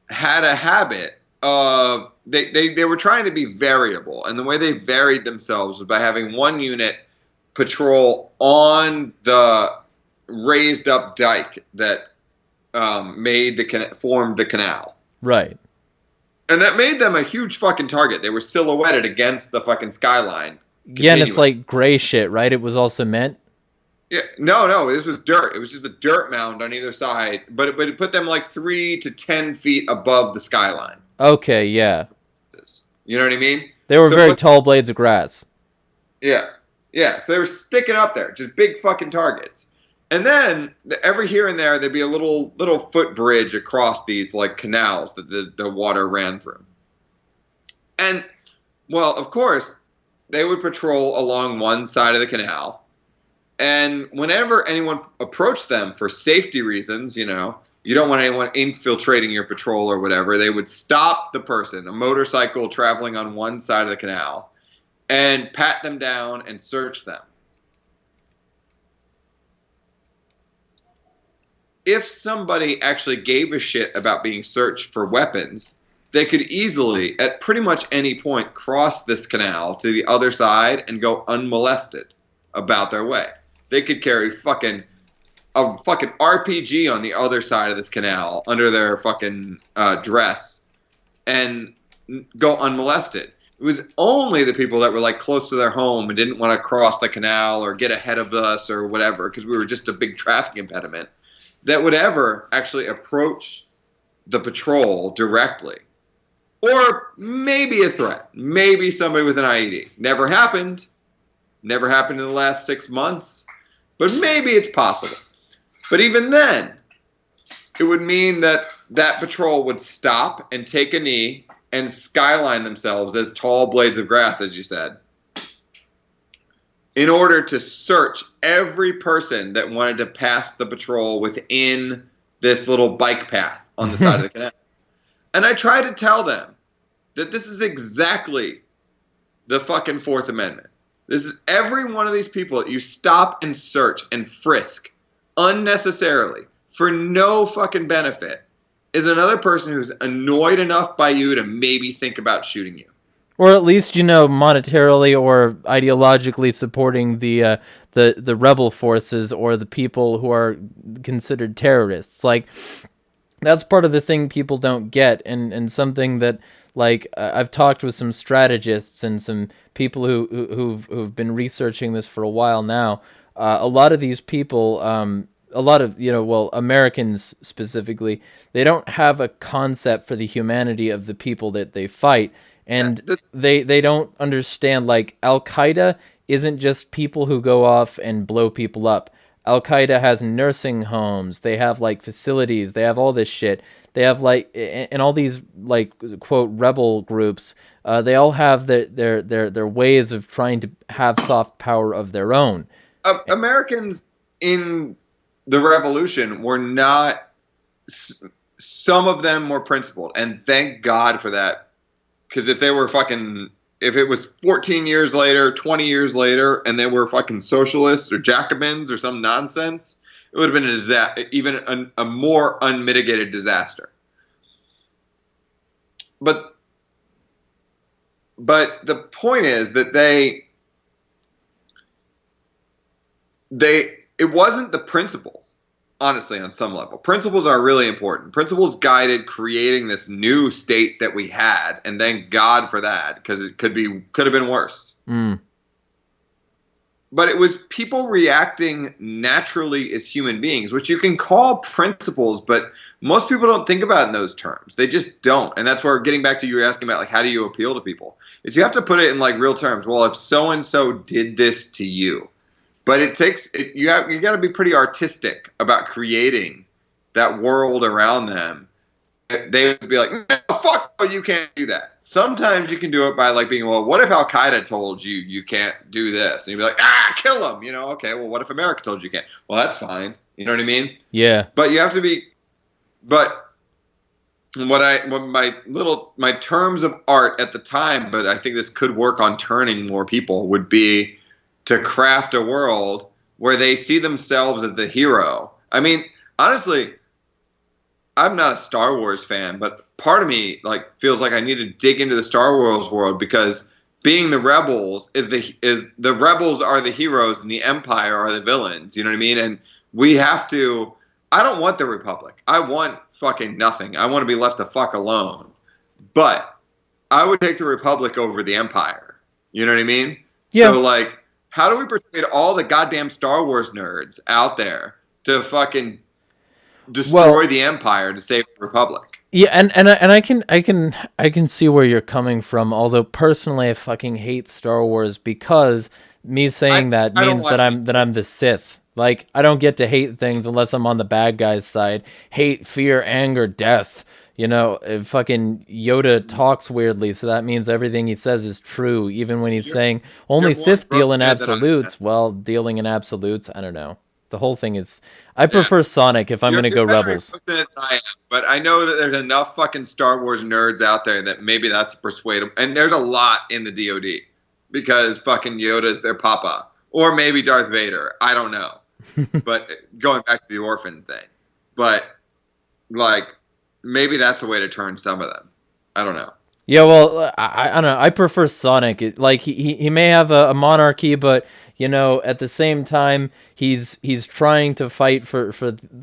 had a habit of they were trying to be variable, and the way they varied themselves was by having one unit patrol on the raised up dike that formed the canal, Right. and that made them a huge fucking target. They were silhouetted against the fucking skyline Yeah, and it's continuous. like gray shit, right? It was all cement. Yeah, no, this was dirt. It was just a dirt mound on either side, but it put them like 3 to 10 feet above the skyline. Okay, yeah. You know what I mean? They were So very tall blades of grass. yeah, yeah. So they were sticking up there, just big fucking targets. And then every here and there, there'd be a little footbridge across these like canals that the water ran through. And well, of course, they would patrol along one side of the canal. And whenever anyone approached them for safety reasons, you don't want anyone infiltrating your patrol or whatever, they would stop the person, a motorcycle traveling on one side of the canal, and pat them down and search them. If somebody actually gave a shit about being searched for weapons, they could easily, at pretty much any point, cross this canal to the other side and go unmolested about their way. They could carry a fucking RPG on the other side of this canal under their fucking dress and go unmolested. It was only the people that were like close to their home and didn't want to cross the canal or get ahead of us or whatever, because we were just a big traffic impediment, that would ever actually approach the patrol directly. Or maybe a threat. Maybe somebody with an IED. Never happened. Never happened in the last 6 months. But maybe it's possible. But even then, it would mean that that patrol would stop and take a knee and skyline themselves as tall blades of grass, as you said, in order to search every person that wanted to pass the patrol within this little bike path on the side of the canal. And I try to tell them that this is exactly the fucking Fourth Amendment. This is every one of these people that you stop and search and frisk unnecessarily for no fucking benefit is another person who's annoyed enough by you to maybe think about shooting you. Or at least, monetarily or ideologically supporting the rebel forces or the people who are considered terrorists. Like, that's part of the thing people don't get, and something that, like, I've talked with some strategists and some people who've been researching this for a while now. A lot of these people, a lot of Americans specifically, they don't have a concept for the humanity of the people that they fight, and they don't understand, like, Al Qaeda isn't just people who go off and blow people up. Al Qaeda has nursing homes. They have like facilities. They have all this shit. They have like, and all these like quote rebel groups. They all have their ways of trying to have soft power of their own. Americans in the revolution were not. Some of them were principled, and thank God for that. Because if it was 14 years later, 20 years later, and they were fucking socialists or Jacobins or some nonsense, it would have been even a more unmitigated disaster. But the point is that it wasn't the principles. Honestly, on some level, principles are really important. Principles guided creating this new state that we had, and thank God for that, because it could have been worse. Mm. but it was people reacting naturally as human beings, which you can call principles, but most people don't think about it in those terms. They just don't. And that's where getting back to you asking about like how do you appeal to people? Is you have to put it in like real terms. Well, if so and so did this to you, but it takes you got to be pretty artistic about creating that world around them. They would be like, no, fuck, no, you can't do that. Sometimes you can do it by like being, well, what if Al Qaeda told you you can't do this? And you'd be like, kill them. You know, okay, well, what if America told you can't? Well, that's fine. You know what I mean? Yeah. But you have to be. But what my terms of art at the time, but I think this could work on turning more people, would be to craft a world where they see themselves as the hero. I mean, honestly, I'm not a Star Wars fan, but part of me like feels like I need to dig into the Star Wars world because being the rebels is the rebels are the heroes and the Empire are the villains. You know what I mean? And we have to. I don't want the Republic. I want fucking nothing. I want to be left the fuck alone. But I would take the Republic over the Empire. You know what I mean? Yeah. So like, how do we persuade all the goddamn Star Wars nerds out there to fucking destroy the Empire to save the Republic? Yeah, and I can see where you're coming from. Although personally, I fucking hate Star Wars because me saying that I don't means watch that I'm the Sith. Like I don't get to hate things unless I'm on the bad guy's side. Hate, fear, anger, death. You know, fucking Yoda talks weirdly, so that means everything he says is true, even when he's saying only You're more Sith deal in broken than I am. absolutes. Well, dealing in absolutes, I don't know. The whole thing is. I Yeah. prefer Sonic if I'm gonna You're go better Rebels. equipped than it than I am, but I know that there's enough fucking Star Wars nerds out there that maybe that's persuadable. And there's a lot in the DoD because fucking Yoda's their papa, or maybe Darth Vader. I don't know. But going back to the orphan thing, but like maybe that's a way to turn some of them. I don't know. Yeah, well, I don't know. I prefer Sonic. Like he may have a monarchy, but you know, at the same time, he's trying to fight for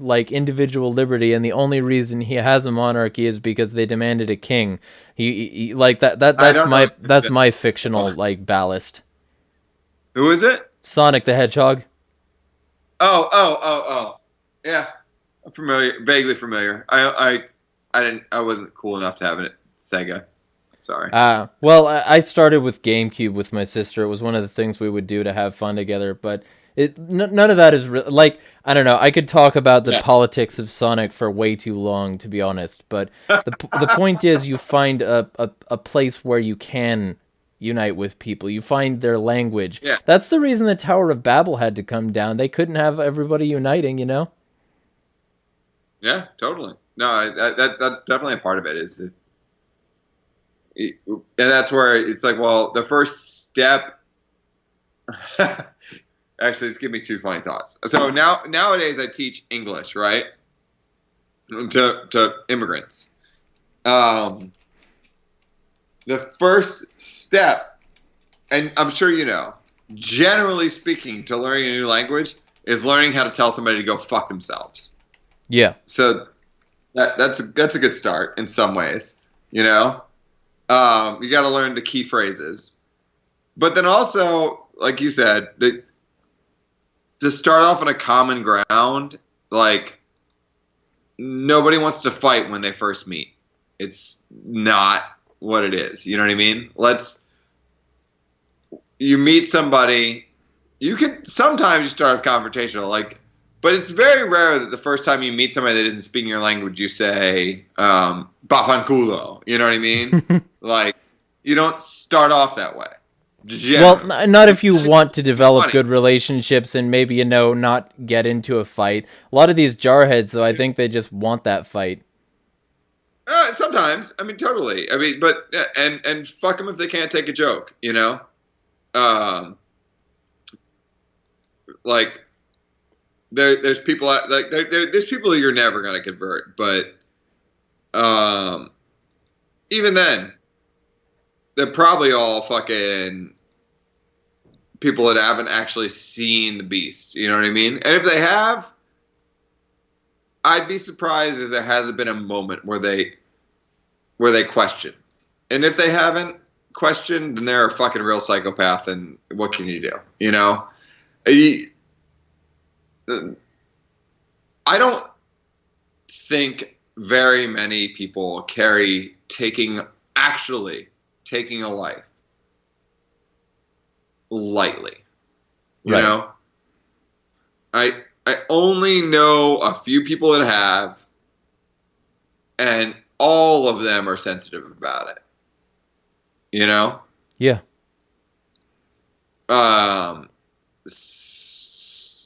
like individual liberty, and the only reason he has a monarchy is because they demanded a king. He like I that's don't know. my fictional like ballast. Who is it? Sonic the Hedgehog. Oh. Yeah, I'm familiar, vaguely familiar. I wasn't cool enough to have it at Sega. Sorry. Well, I started with GameCube with my sister. It was one of the things we would do to have fun together. But none of that is like I don't know. I could talk about the Yeah. politics of Sonic for way too long, to be honest. But the point is, you find a place where you can unite with people. You find their language. Yeah. That's the reason the Tower of Babel had to come down. They couldn't have everybody uniting, you know? Yeah, totally. No, that's definitely a part of it. And that's where it's like, well, the first step. Actually, just give me two funny thoughts. So nowadays I teach English, right, to immigrants. The first step, and I'm sure you know, generally speaking, to learning a new language is learning how to tell somebody to go fuck themselves. Yeah. So that's a good start in some ways, you know. You got to learn the key phrases, but then also, like you said, to start off on a common ground, like nobody wants to fight when they first meet. It's not what it is. You know what I mean? You meet somebody, you can sometimes you start a confrontational, like, but it's very rare that the first time you meet somebody that isn't speaking your language, you say, "Bafanculo." You know what I mean? Like, you don't start off that way. Well, Generally. not if you want to develop Funny. good relationships and maybe, you know, not get into a fight. A lot of these jarheads, though, I think they just want that fight. Sometimes, I mean, totally. I mean, but and fuck them if they can't take a joke. You know, like there's people like there's people who you're never gonna convert, but even then, they're probably all fucking people that haven't actually seen the beast. You know what I mean? And if they have, I'd be surprised if there hasn't been a moment where they question. And if they haven't questioned, then they're a fucking real psychopath. And what can you do? You know? I, I don't think very many people carry actually taking a life lightly. You Right. know, I only know a few people that have, and all of them are sensitive about it. You know, Yeah. um,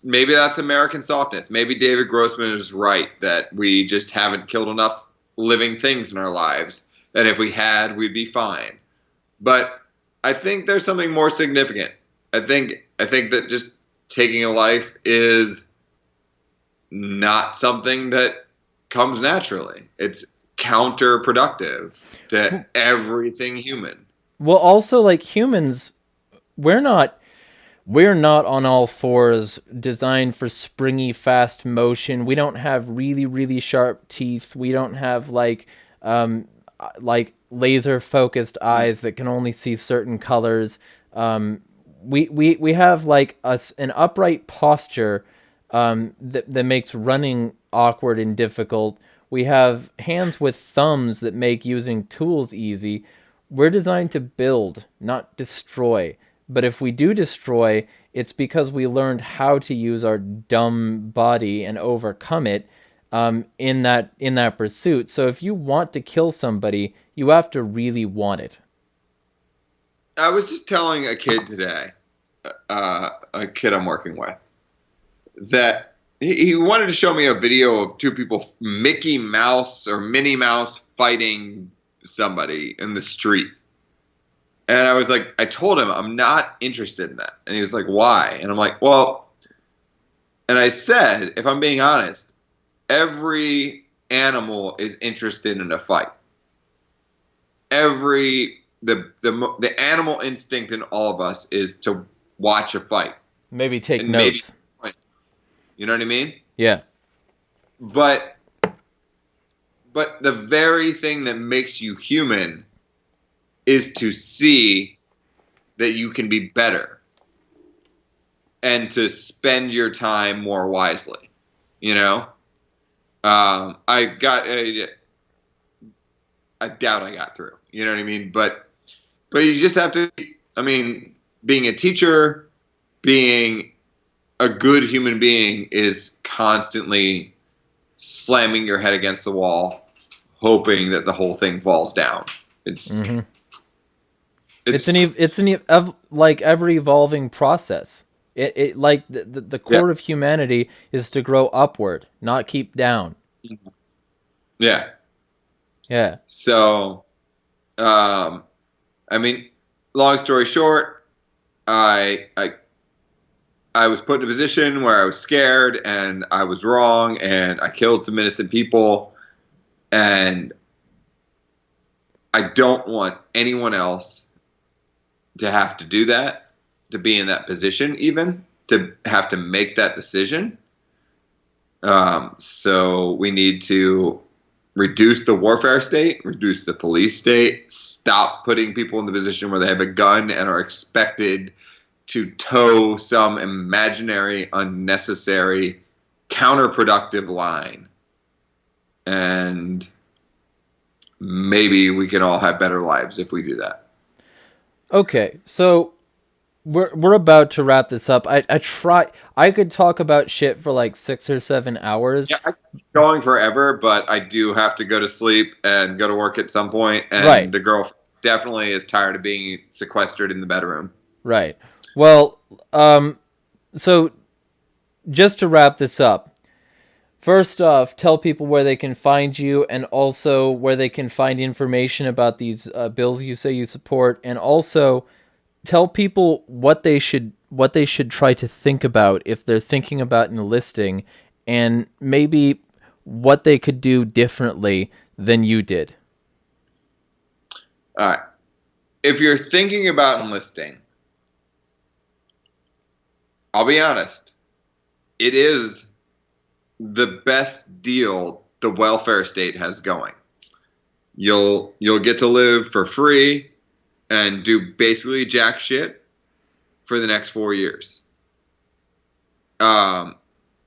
maybe that's American softness. Maybe David Grossman is right that we just haven't killed enough living things in our lives, and if we had, we'd be fine. But I think there's something more significant. I think that just taking a life is not something that comes naturally. It's counterproductive to everything human. Well, also like humans, we're not we're not on all fours designed for springy fast motion. We don't have really really sharp teeth. We don't have like laser focused eyes that can only see certain colors. Um, we have like an upright posture that makes running awkward and difficult. We have hands with thumbs that make using tools easy. We're designed to build, not destroy. But if we do destroy, it's because we learned how to use our dumb body and overcome it in that pursuit. So if you want to kill somebody, you have to really want it. I was just telling a kid today, a kid I'm working with, that he wanted to show me a video of two people, Mickey Mouse or Minnie Mouse, fighting somebody in the street. And I was like, I told him I'm not interested in that. And he was like, why? And I'm like, well, and I said, if I'm being honest, every animal is interested in a fight. The animal instinct in all of us is to watch a fight Maybe take and maybe notes. win. You know what I mean? Yeah. But the very thing that makes you human is to see that you can be better and to spend your time more wisely. You know, I doubt I got through. You know what I mean? But you just have to. I mean, being a teacher, being a good human being is constantly slamming your head against the wall, hoping that the whole thing falls down. It's Mm-hmm. It's it's like ever evolving process. It like the yeah, core of humanity is to grow upward, not keep down. yeah. Yeah. So, um, I mean, long story short, I I I was put in a position where I was scared and I was wrong and I killed some innocent people and I don't want anyone else to have to do that, to be in that position, even to have to make that decision. So we need to reduce the warfare state, reduce the police state, stop putting people in the position where they have a gun and are expected to toe some imaginary, unnecessary, counterproductive line. And maybe we can all have better lives if we do that. Okay. So we're about to wrap this up. I could talk about shit for like 6 or 7 hours. Yeah, I could keep going forever, but I do have to go to sleep and go to work at some point, Right. and the girl definitely is tired of being sequestered in the bedroom. Right. Well, so just to wrap this up, first off, tell people where they can find you and also where they can find information about these bills you say you support, and also tell people what they should try to think about if they're thinking about enlisting, and maybe what they could do differently than you did. All right. If you're thinking about enlisting, I'll be honest, it is the best deal the welfare state has going. You'll get to live for free and do basically jack shit for the next 4 years. Um,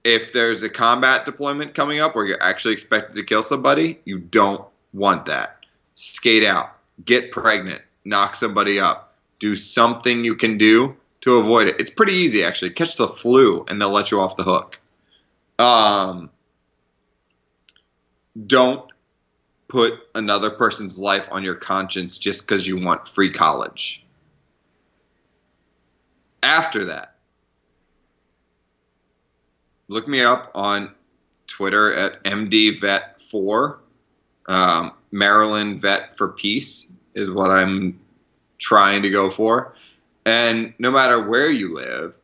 if there's a combat deployment coming up where you're actually expected to kill somebody, you don't want that. Skate out, get pregnant, knock somebody up, do something you can do to avoid it. It's pretty easy actually. Catch the flu and they'll let you off the hook. Um, don't put another person's life on your conscience just because you want free college. After that, look me up on Twitter at MDVet4. Maryland Vet for Peace is what I'm trying to go for. And no matter where you live,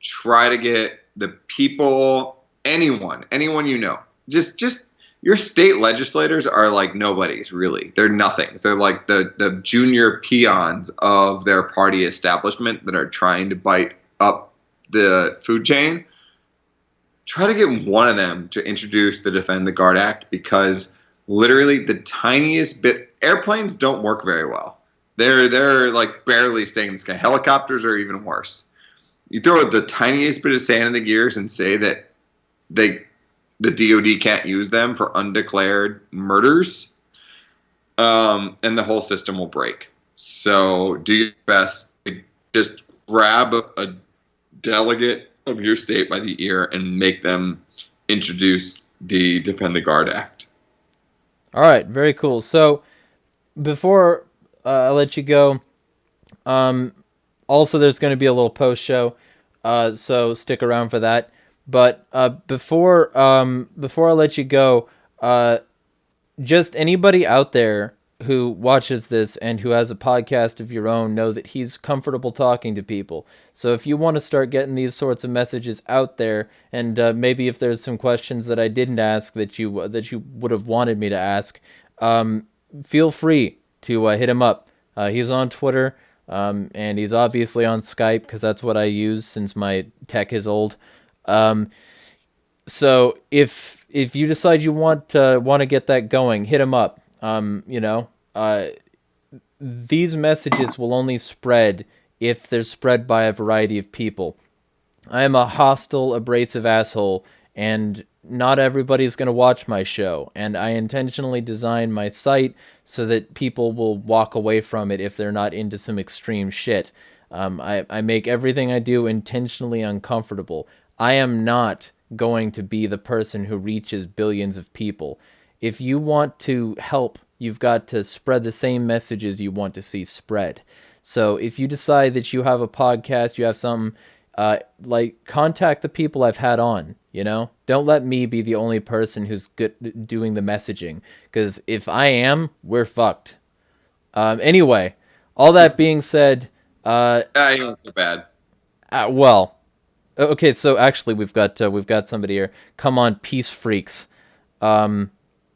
try to get the people, anyone you know. Just your state legislators are like nobodies, really. They're nothings. They're like the junior peons of their party establishment that are trying to bite up the food chain. Try to get one of them to introduce the Defend the Guard Act, because literally the tiniest bit, airplanes don't work very well. They're like barely staying in the sky. Helicopters are even worse. You throw the tiniest bit of sand in the gears and say that the DoD can't use them for undeclared murders, and the whole system will break. So do your best to just grab a delegate of your state by the ear and make them introduce the Defend the Guard Act. All right, very cool. So before I let you go, also there's going to be a little post show, so stick around for that. But before I let you go, just anybody out there who watches this and who has a podcast of your own, know that he's comfortable talking to people. So if you want to start getting these sorts of messages out there, and maybe if there's some questions that I didn't ask that you would have wanted me to ask, feel free to hit him up. He's on Twitter, and he's obviously on Skype because that's what I use since my tech is old. So if you decide you want to get that going, hit him up. These messages will only spread if they're spread by a variety of people. I am a hostile, abrasive asshole, and not everybody's going to watch my show. And I intentionally design my site so that people will walk away from it if they're not into some extreme shit. I make everything I do intentionally uncomfortable. I am not going to be the person who reaches billions of people. If you want to help, you've got to spread the same messages you want to see spread. So if you decide that you have a podcast, you have something, contact the people I've had on, Don't let me be the only person who's good doing the messaging, because if I am, we're fucked. Anyway, all that being said, I ain't so bad. well, okay, so actually we've got somebody here. Come on, peace freaks.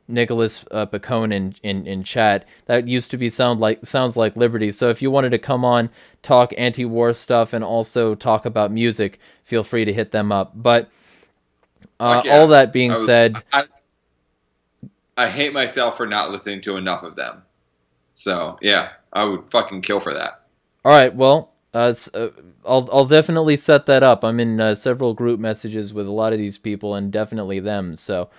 Nicholas Bacone in chat. That used to be sounds like Liberty. So if you wanted to come on, talk anti-war stuff, and also talk about music, feel free to hit them up. But all that being said, I hate myself for not listening to enough of them. So yeah, I would fucking kill for that. All right, well, I'll definitely set that up. I'm in several group messages with a lot of these people, and definitely them. So.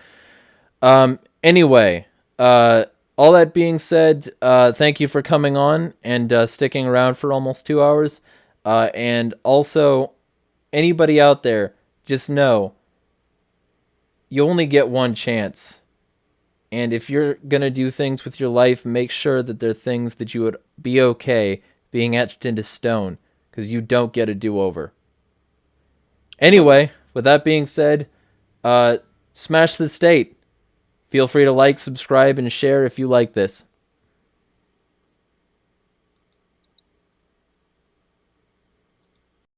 Anyway, all that being said, thank you for coming on and sticking around for almost 2 hours. And also, anybody out there, just know you only get one chance. And if you're going to do things with your life, make sure that they're things that you would be okay being etched into stone, because you don't get a do-over. Anyway, with that being said, smash the state. Feel free to like, subscribe, and share if you like this.